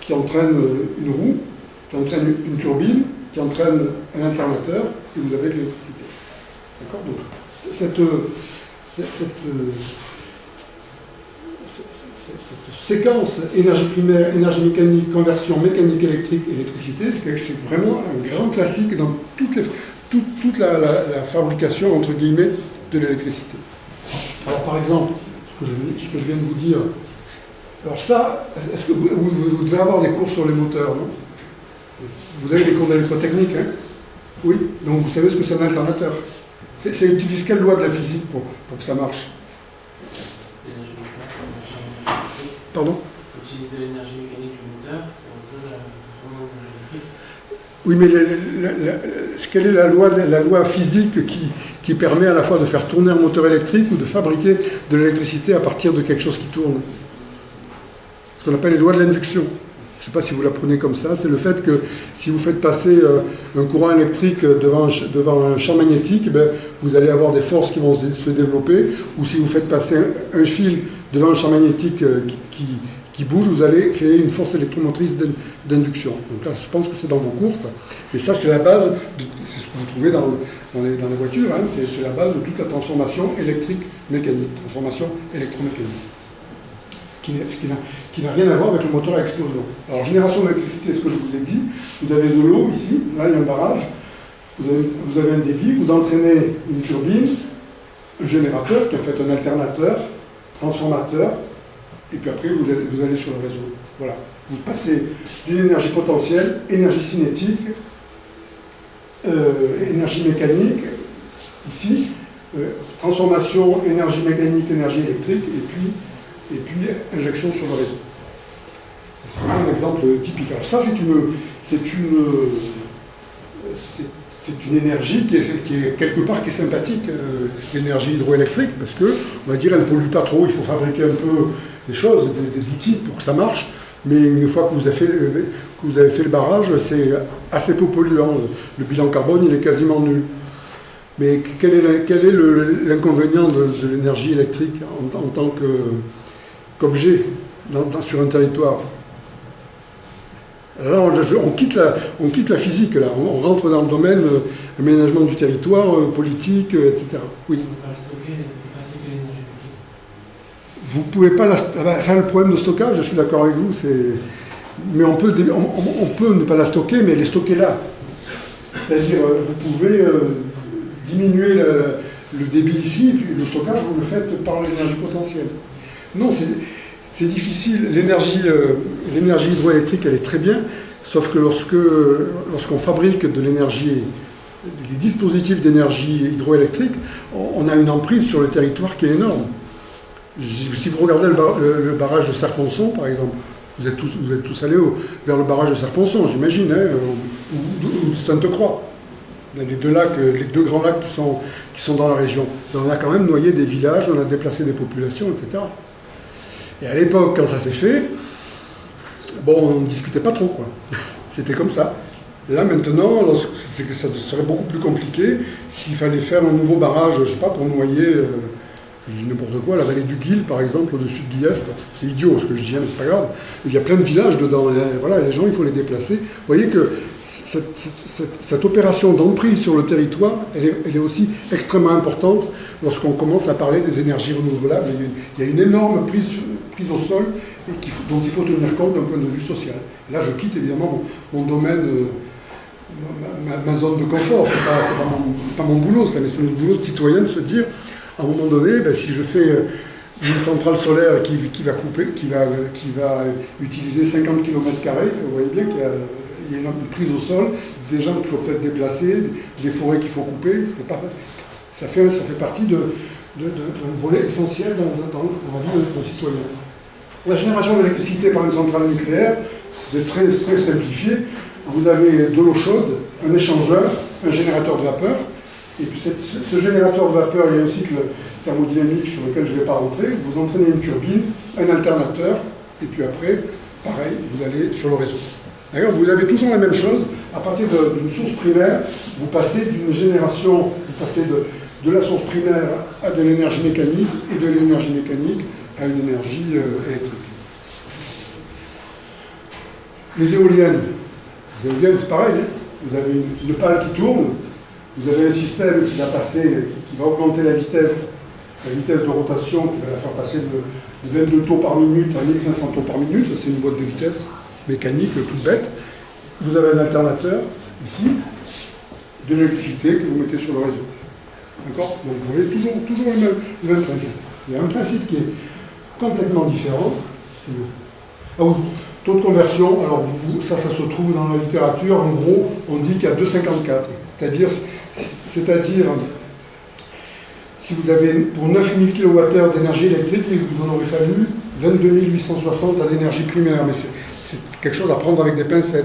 qui entraîne une roue, qui entraîne une turbine, qui entraîne un alternateur, et vous avez de l'électricité. D'accord? Donc cette séquence énergie primaire, énergie mécanique, conversion mécanique, électrique, électricité, c'est vraiment un grand classique dans toute la fabrication, entre guillemets, de l'électricité. Alors par exemple, ce que je viens de vous dire, alors ça, est-ce que vous devez avoir des cours sur les moteurs, non? Vous avez des cours d'électrotechnique, hein? Oui, donc vous savez ce que c'est un alternateur. Ça utilise quelle loi de la physique pour que ça marche? Pardon ? Il faut utiliser l'énergie mécanique du moteur pour obtenir l'énergie électrique. Oui, mais quelle est la loi physique qui permet à la fois de faire tourner un moteur électrique ou de fabriquer de l'électricité à partir de quelque chose qui tourne? Ce qu'on appelle les lois de l'induction. Je ne sais pas si vous l'apprenez comme ça, c'est le fait que si vous faites passer un courant électrique devant un champ magnétique, ben, vous allez avoir des forces qui vont se développer, ou si vous faites passer un fil devant un champ magnétique qui bouge, vous allez créer une force électromotrice d'induction. Donc là, je pense que c'est dans vos courses, et ça c'est la base, c'est ce que vous trouvez dans les voitures, hein, c'est la base de toute la transformation électrique-mécanique, transformation électromécanique. Qui n'a rien à voir avec le moteur à explosion. Alors, génération d'électricité, ce que je vous ai dit, vous avez de l'eau ici, là il y a un barrage, vous avez un débit, vous entraînez une turbine, un générateur qui est en fait un alternateur, transformateur, et puis après vous allez sur le réseau. Voilà. Vous passez d'une énergie potentielle, énergie cinétique, énergie mécanique, ici, transformation, énergie mécanique, énergie électrique, et puis injection sur le réseau. C'est un exemple typique. Alors ça, c'est une énergie qui est quelque part qui est sympathique, l'énergie hydroélectrique, parce que, on va dire, elle ne pollue pas trop, il faut fabriquer un peu des choses, des outils pour que ça marche, mais une fois que vous avez fait le barrage, c'est assez peu polluant. Le bilan carbone, il est quasiment nul. Mais quel est l'inconvénient de l'énergie électrique en tant qu'objet sur un territoire? Là, on quitte la physique, là. On rentre dans le domaine aménagement du territoire, politique, etc. Oui. On ne peut pas stocker l'énergie électrique. Vous ne pouvez pas la... C'est le problème de stockage, je suis d'accord avec vous, mais on peut ne pas la stocker, mais elle est stockée là. C'est-à-dire, vous pouvez diminuer le débit ici, et puis le stockage, vous le faites par l'énergie potentielle. Non, c'est difficile. L'énergie hydroélectrique, elle est très bien, sauf que lorsqu'on fabrique de l'énergie, des dispositifs d'énergie hydroélectrique, on a une emprise sur le territoire qui est énorme. Si vous regardez le barrage de Serponçon, par exemple, vous êtes tous allés vers le barrage de Serponçon, j'imagine, hein, ou de Sainte-Croix. Les deux grands lacs qui sont dans la région. On a quand même noyé des villages, on a déplacé des populations, etc. Et à l'époque, quand ça s'est fait, on ne discutait pas trop, quoi. C'était comme ça. Et là, maintenant, ça serait beaucoup plus compliqué s'il fallait faire un nouveau barrage, je ne sais pas, pour noyer, je dis n'importe quoi, la vallée du Guil, par exemple, au-dessus de Guillest. C'est idiot ce que je dis, mais c'est pas grave. Il y a plein de villages dedans. Et voilà, les gens, il faut les déplacer. Vous voyez que cette opération d'emprise sur le territoire, elle est aussi extrêmement importante lorsqu'on commence à parler des énergies renouvelables. Il y a une énorme prise au sol dont il faut tenir compte d'un point de vue social. Et là, je quitte évidemment mon domaine, ma zone de confort. C'est pas mon boulot, mais c'est notre boulot de citoyen de se dire, à un moment donné, si je fais une centrale solaire qui va utiliser 50 km², vous voyez bien qu'il y a une prise au sol, des gens qu'il faut peut-être déplacer, des forêts qu'il faut couper, c'est pas facile. Ça fait partie d'un volet essentiel dans la vie de notre citoyen. La génération d'électricité par une centrale nucléaire, c'est très, très simplifié. Vous avez de l'eau chaude, un échangeur, un générateur de vapeur, et puis ce générateur de vapeur, il y a un cycle thermodynamique sur lequel je ne vais pas rentrer. Vous entraînez une turbine, un alternateur, et puis après, pareil, vous allez sur le réseau. D'ailleurs, vous avez toujours la même chose. À partir d'une source primaire, vous passez d'une génération, vous passez de la source primaire à de l'énergie mécanique, et de l'énergie mécanique à une énergie électrique. Les éoliennes, c'est pareil. Hein. Vous avez une pale qui tourne, vous avez un système qui va augmenter la vitesse de rotation, qui va la faire passer de 22 tours par minute à 1500 tours par minute. C'est une boîte de vitesse mécanique toute bête. Vous avez un alternateur, ici, de l'électricité que vous mettez sur le réseau. D'accord? Donc vous voyez toujours le même principe. Il y a un principe qui est complètement différent. Ah oui, taux de conversion, alors ça se trouve dans la littérature, en gros, on dit qu'il y a 2,54. C'est-à-dire, si vous avez pour 9000 kWh d'énergie électrique, il vous en aurait fallu 22 860 à l'énergie primaire, mais c'est quelque chose à prendre avec des pincettes.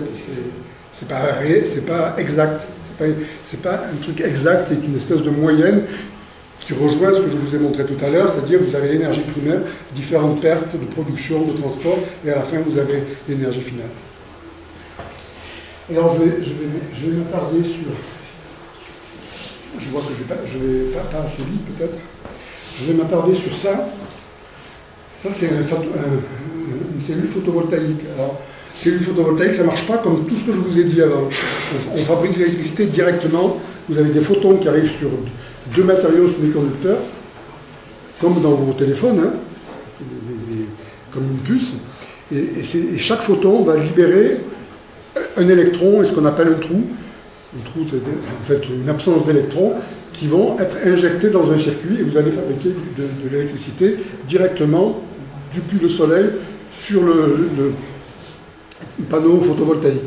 C'est pas exact. C'est pas un truc exact, c'est une espèce de moyenne qui rejoint ce que je vous ai montré tout à l'heure, c'est-à-dire vous avez l'énergie primaire, différentes pertes de production, de transport, et à la fin vous avez l'énergie finale. Alors je vais m'attarder sur... Je vois que je vais pas assez vite peut-être. Je vais m'attarder sur ça. Ça c'est une cellule photovoltaïque. Alors, cellule photovoltaïque, ça ne marche pas comme tout ce que je vous ai dit avant. On fabrique de l'électricité directement. Vous avez des photons qui arrivent sur deux matériaux semi-conducteurs, comme dans vos téléphones, hein, comme une puce. Et chaque photon va libérer un électron et ce qu'on appelle un trou. Un trou, c'est en fait une absence d'électrons qui vont être injectés dans un circuit et vous allez fabriquer de l'électricité directement depuis le soleil sur le panneau photovoltaïque.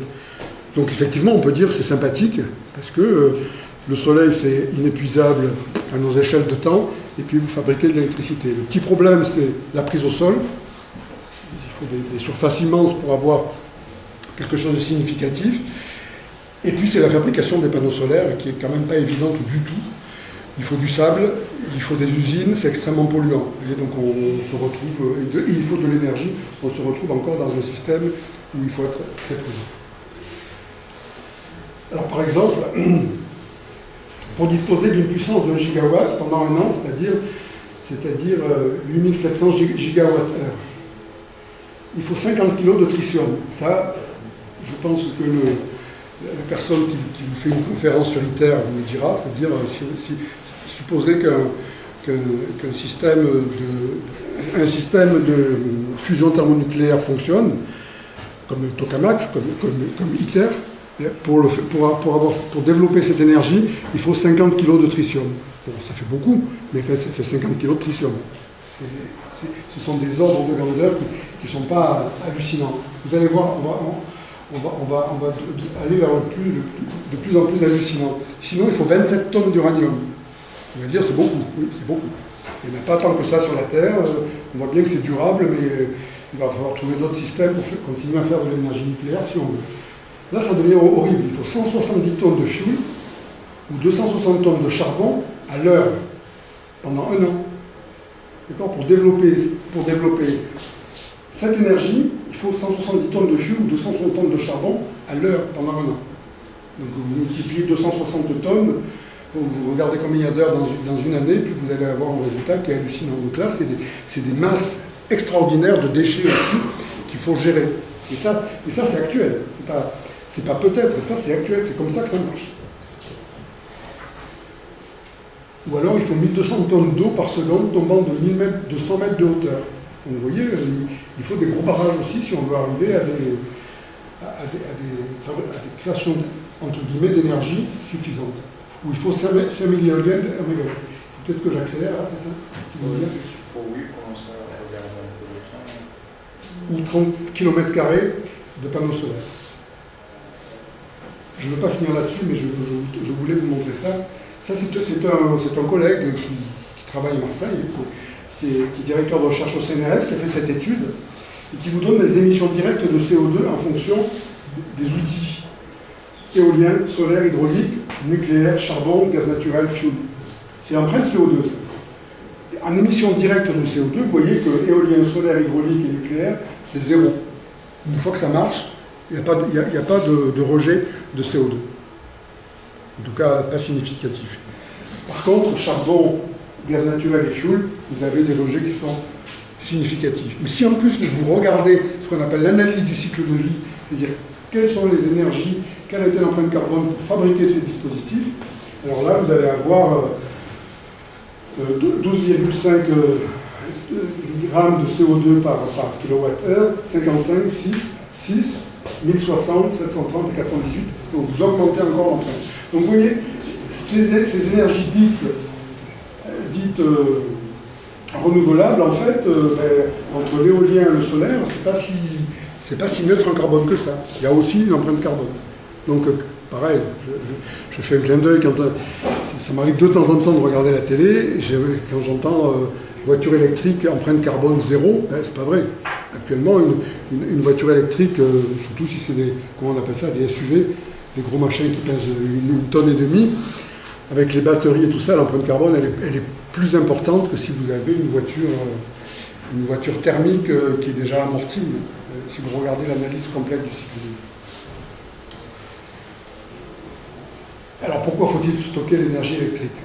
Donc effectivement, on peut dire que c'est sympathique parce que le soleil, c'est inépuisable à nos échelles de temps et puis vous fabriquez de l'électricité. Le petit problème, c'est la prise au sol. Il faut des surfaces immenses pour avoir quelque chose de significatif. Et puis c'est la fabrication des panneaux solaires qui est quand même pas évidente du tout. Il faut du sable, il faut des usines, c'est extrêmement polluant. Et donc on se retrouve, et il faut de l'énergie, on se retrouve encore dans un système où il faut être très prudent. Alors par exemple, pour disposer d'une puissance de 1 gigawatt pendant un an, c'est-à-dire 8700 gigawattheures, il faut 50 kg de tritium. Ça, je pense que la personne qui vous fait une conférence sur ITER vous le dira, c'est-à-dire supposer qu'un système de fusion thermonucléaire fonctionne, comme le tokamak, comme ITER, pour développer cette énergie, il faut 50 kg de tritium. Bon, ça fait beaucoup, mais ça fait 50 kg de tritium. Ce sont des ordres de grandeur qui ne sont pas hallucinants. Vous allez voir, on va aller vers de plus en plus hallucinant. Sinon, il faut 27 tonnes d'uranium. Vous allez dire, c'est beaucoup. Oui, c'est beaucoup. Il n'y en a pas tant que ça sur la Terre. On voit bien que c'est durable, mais il va falloir trouver d'autres systèmes pour continuer à faire de l'énergie nucléaire si on veut. Là, ça devient horrible. Il faut 170 tonnes de fuel ou 260 tonnes de charbon à l'heure pendant un an. D'accord ? Pour développer cette énergie, il faut 170 tonnes de fuel ou 260 tonnes de charbon à l'heure pendant un an. Donc vous multipliez 260 tonnes, vous regardez combien il y a d'heures dans une année, puis vous allez avoir un résultat qui est hallucinant. Donc là, c'est des masses extraordinaires de déchets aussi qu'il faut gérer. Et ça c'est actuel. C'est pas peut-être, ça c'est actuel, c'est comme ça que ça marche. Ou alors il faut 1200 tonnes d'eau par seconde tombant de 100 mètres de hauteur. Donc vous voyez, il faut des gros barrages aussi si on veut arriver à des créations entre guillemets d'énergie suffisantes. Où il faut 5 milliéoliennes à mégawatt. Peut-être que j'accélère, là, c'est ça? Oui, commencer à regarder un peu le temps. Ou 30 km² de panneaux solaires. Je ne veux pas finir là-dessus, mais je voulais vous montrer ça. Ça, c'est un collègue qui travaille à Marseille, qui est directeur de recherche au CNRS, qui a fait cette étude, et qui vous donne les émissions directes de CO2 en fonction des outils éolien, solaire, hydraulique, nucléaire, charbon, gaz naturel, fuel. C'est l'empreinte CO2. Ça. En émission directe de CO2, vous voyez que éolien, solaire, hydraulique et nucléaire, c'est zéro. Une fois que ça marche, il n'y a pas de rejet de CO2. En tout cas, pas significatif. Par contre, charbon, gaz naturel et fuel, vous avez des rejets qui sont significatifs. Mais si en plus vous regardez ce qu'on appelle l'analyse du cycle de vie, c'est-à-dire quelles sont les énergies, quelle a été l'empreinte carbone pour fabriquer ces dispositifs, alors là, vous allez avoir 12,5 grammes de CO2 par kilowattheure, 55, 6, 1060, 730 et 418. Donc vous augmentez encore l'empreinte. Donc vous voyez, ces énergies dites renouvelables, en fait, entre l'éolien et le solaire, c'est pas si neutre en carbone que ça. Il y a aussi une empreinte carbone. Donc pareil, je fais un clin d'œil quand ça m'arrive de temps en temps de regarder la télé, quand j'entends voiture électrique empreinte carbone zéro, ben, c'est pas vrai. Actuellement, une voiture électrique, surtout si c'est des, comment on appelle ça, des SUV, des gros machins qui pèsent une tonne et demie, avec les batteries et tout ça, l'empreinte carbone, elle est plus importante que si vous avez une voiture thermique qui est déjà amortie, si vous regardez l'analyse complète du cycle de vie. Alors pourquoi faut-il stocker l'énergie électrique?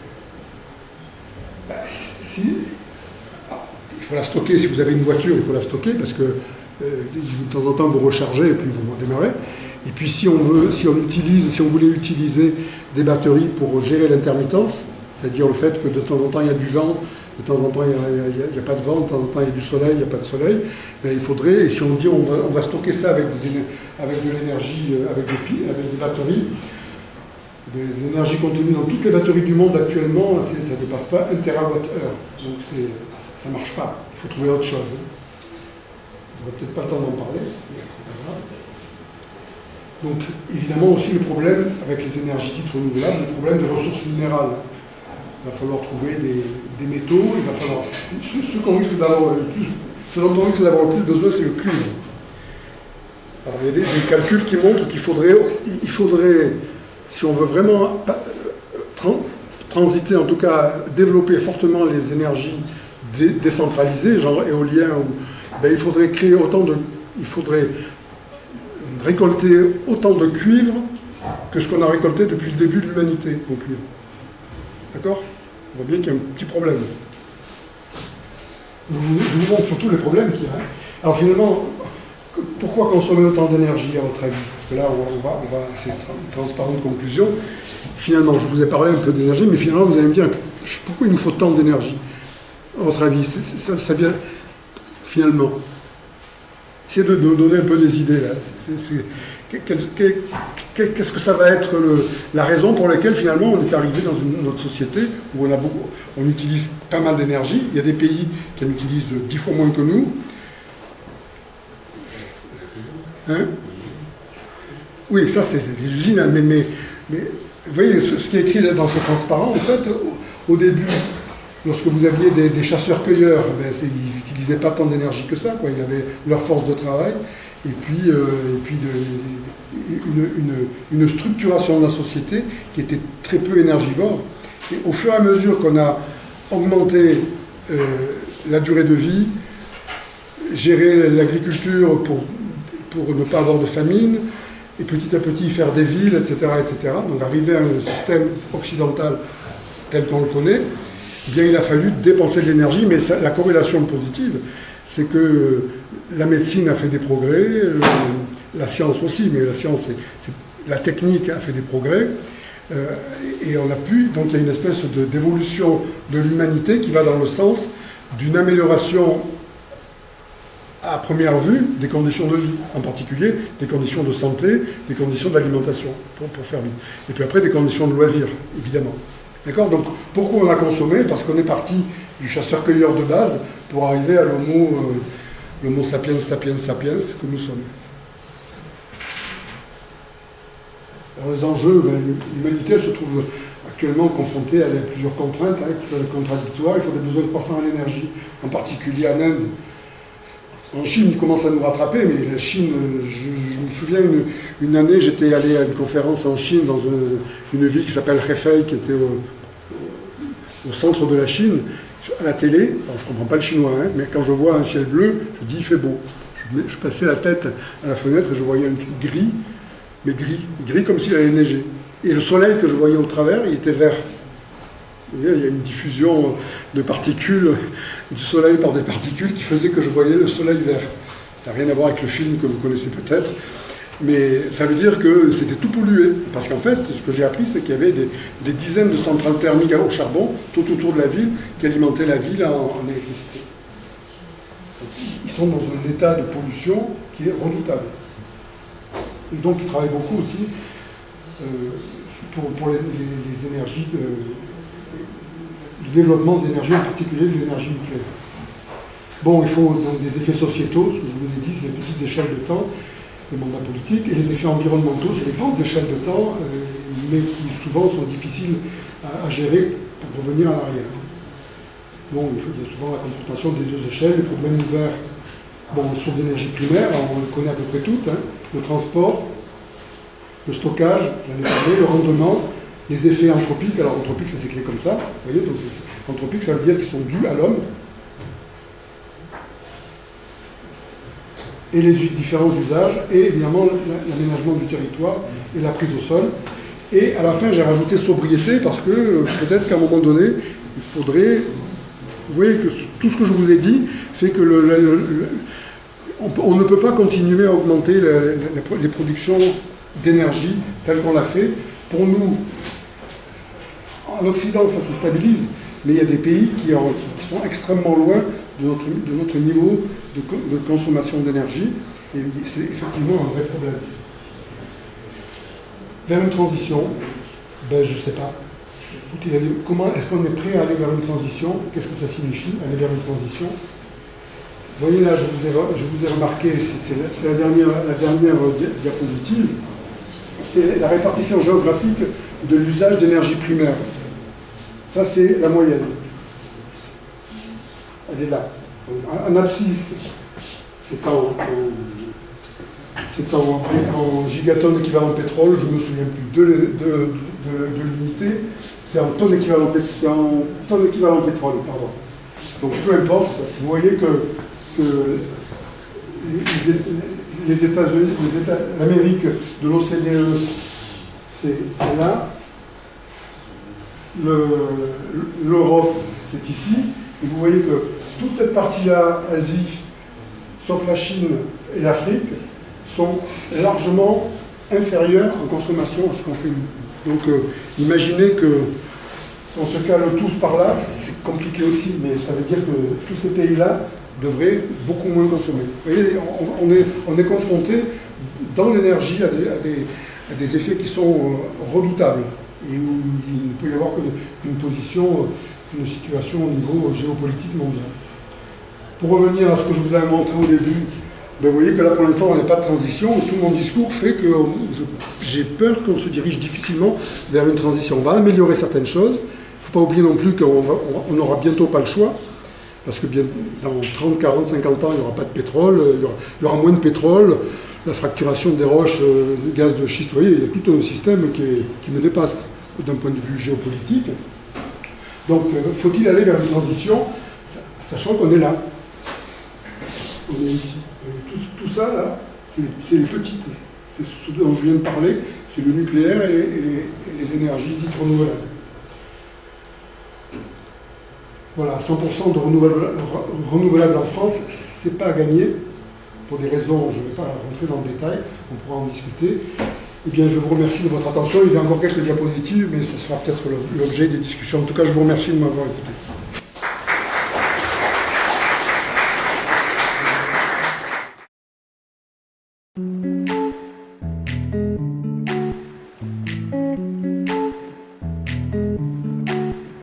Ben, il faut la stocker, si vous avez une voiture, il faut la stocker parce que de temps en temps vous rechargez et puis vous redémarrez. Et puis si on voulait utiliser des batteries pour gérer l'intermittence, c'est-à-dire le fait que de temps en temps il y a du vent, de temps en temps il n'y a pas de vent, de temps en temps il y a du soleil, il n'y a pas de soleil, ben, il faudrait, et si on dit on va stocker ça avec de l'énergie, avec des batteries, l'énergie contenue dans toutes les batteries du monde actuellement, ça ne dépasse pas 1 TWh. Donc ça ne marche pas. Il faut trouver autre chose. On n'aura peut-être pas le temps d'en parler, mais c'est pas grave. Donc évidemment aussi le problème avec les énergies dites renouvelables, le problème des ressources minérales. Il va falloir trouver des métaux, il va falloir. Ce dont on risque d'avoir le plus besoin, c'est le cuivre. Alors, il y a des calculs qui montrent qu'il faudrait, si on veut vraiment transiter, en tout cas développer fortement les énergies décentralisées, genre éolien, ben, il faudrait récolter autant de cuivre que ce qu'on a récolté depuis le début de l'humanité au cuivre. D'accord? On voit bien qu'il y a un petit problème. Je vous montre surtout les problèmes qu'il y a. Alors finalement, pourquoi consommer autant d'énergie à votre avis? Parce que là, c'est une transparente conclusion. Finalement, je vous ai parlé un peu d'énergie, mais finalement, vous allez me dire, pourquoi il nous faut tant d'énergie? À votre avis, ça vient finalement. Essayez de nous donner un peu des idées là. Qu'est-ce que ça va être la raison pour laquelle finalement on est arrivé dans notre société où on utilise pas mal d'énergie. Il y a des pays qui en utilisent 10 fois moins que nous. Hein? Oui, ça c'est les usines, mais vous voyez ce qui est écrit dans ce transparent, en fait, au début, lorsque vous aviez des chasseurs-cueilleurs, ben, ils n'utilisaient pas tant d'énergie que ça, quoi. Ils avaient leur force de travail, et puis une structuration de la société qui était très peu énergivore. Et au fur et à mesure qu'on a augmenté la durée de vie, géré l'agriculture pour ne pas avoir de famine, et petit à petit faire des villes, etc., etc., donc arriver à un système occidental tel qu'on le connaît, eh bien il a fallu dépenser de l'énergie, mais la corrélation positive, c'est que la médecine a fait des progrès, la science aussi, mais la technique a fait des progrès, et on a pu, donc il y a une espèce d'évolution de l'humanité qui va dans le sens d'une amélioration à première vue des conditions de vie, en particulier des conditions de santé, des conditions d'alimentation, pour faire vite. Et puis après des conditions de loisirs, évidemment. D'accord? Donc pourquoi on a consommé? Parce qu'on est parti du chasseur-cueilleur de base pour arriver à l'homo sapiens sapiens sapiens que nous sommes. Alors les enjeux, l'humanité se trouve actuellement confrontée à plusieurs contraintes contradictoires. Il faut des besoins croissants en énergie, en particulier en Inde. En Chine, ils commencent à nous rattraper, mais la Chine, je me souviens, une année, j'étais allé à une conférence en Chine, dans une ville qui s'appelle Hefei, qui était au centre de la Chine, à la télé. Alors, je ne comprends pas le chinois, hein, mais quand je vois un ciel bleu, je dis il fait beau. Je passais la tête à la fenêtre et je voyais un truc gris, mais gris comme s'il allait neiger. Et le soleil que je voyais au travers, il était vert. Il y a une diffusion de particules, du soleil par des particules qui faisait que je voyais le soleil vert. Ça n'a rien à voir avec le film que vous connaissez peut-être, mais ça veut dire que c'était tout pollué. Parce qu'en fait, ce que j'ai appris, c'est qu'il y avait des dizaines de centrales thermiques au charbon tout autour de la ville qui alimentaient la ville en électricité. Donc, ils sont dans un état de pollution qui est redoutable. Et donc ils travaillent beaucoup aussi pour les énergies, le développement d'énergie, en particulier de l'énergie nucléaire. Bon, il faut donc des effets sociétaux, ce que je vous l'ai dit, c'est les petites échelles de temps, les mandats politiques, et les effets environnementaux, c'est les grandes échelles de temps, mais qui souvent sont difficiles à gérer pour revenir à l'arrière. Bon, il y a souvent la confrontation des deux échelles, les problèmes ouverts sur l'énergie primaire, on le connaît à peu près toutes, le transport, le stockage, j'en ai parlé, le rendement, les effets anthropiques. Alors anthropique, ça s'écrit comme ça, vous voyez, donc anthropique, ça veut dire qu'ils sont dus à l'homme. Et les différents usages, et évidemment l'aménagement du territoire et la prise au sol. Et à la fin, j'ai rajouté sobriété, parce que peut-être qu'à un moment donné, il faudrait... Vous voyez que tout ce que je vous ai dit fait que on ne peut pas continuer à augmenter les productions d'énergie telles qu'on l'a fait. Pour nous, en Occident, ça se stabilise, mais il y a des pays qui sont extrêmement loin de notre niveau de consommation d'énergie, et c'est effectivement un vrai problème. Vers une transition, je ne sais pas. Comment est-ce qu'on est prêt à aller vers une transition? Qu'est-ce que ça signifie, aller vers une transition? Vous voyez là, je vous ai remarqué, c'est la dernière diapositive, c'est la répartition géographique de l'usage d'énergie primaire. Ça, c'est la moyenne. Elle est là. En abscisse, c'est en gigatonnes équivalent pétrole, je ne me souviens plus de l'unité, c'est en tonnes équivalent pétrole, pardon. Donc peu importe, vous voyez que les États-Unis, l'Amérique de l'OCDE, c'est là, l'Europe, c'est ici, et vous voyez que toute cette partie-là, Asie, sauf la Chine et l'Afrique, sont largement inférieures en consommation à ce qu'on fait nous. Donc imaginez qu'on se cale tous par là, c'est compliqué aussi, mais ça veut dire que tous ces pays-là devraient beaucoup moins consommer. Vous voyez, on est confronté dans l'énergie à des effets qui sont redoutables, et où il ne peut y avoir qu'une position, une situation au niveau géopolitique mondial. Pour revenir à ce que je vous avais montré au début, vous voyez que là pour l'instant on n'a pas de transition, tout mon discours fait que j'ai peur qu'on se dirige difficilement vers une transition. On va améliorer certaines choses, il ne faut pas oublier non plus qu'on n'aura bientôt pas le choix, parce que dans 30, 40, 50 ans il n'y aura pas de pétrole, il y aura moins de pétrole, la fracturation des roches, de gaz de schiste, vous voyez, il y a tout un système qui me dépasse d'un point de vue géopolitique. Donc faut-il aller vers une transition, sachant qu'on est là. On est ici. Tout ça, là, c'est les petites. C'est ce dont je viens de parler, c'est le nucléaire et les énergies dites renouvelables. Voilà, 100% de renouvelables en France, c'est pas à gagner. Pour des raisons, je ne vais pas rentrer dans le détail, on pourra en discuter. Eh bien, je vous remercie de votre attention. Il y a encore quelques diapositives, mais ce sera peut-être l'objet des discussions. En tout cas, je vous remercie de m'avoir écouté.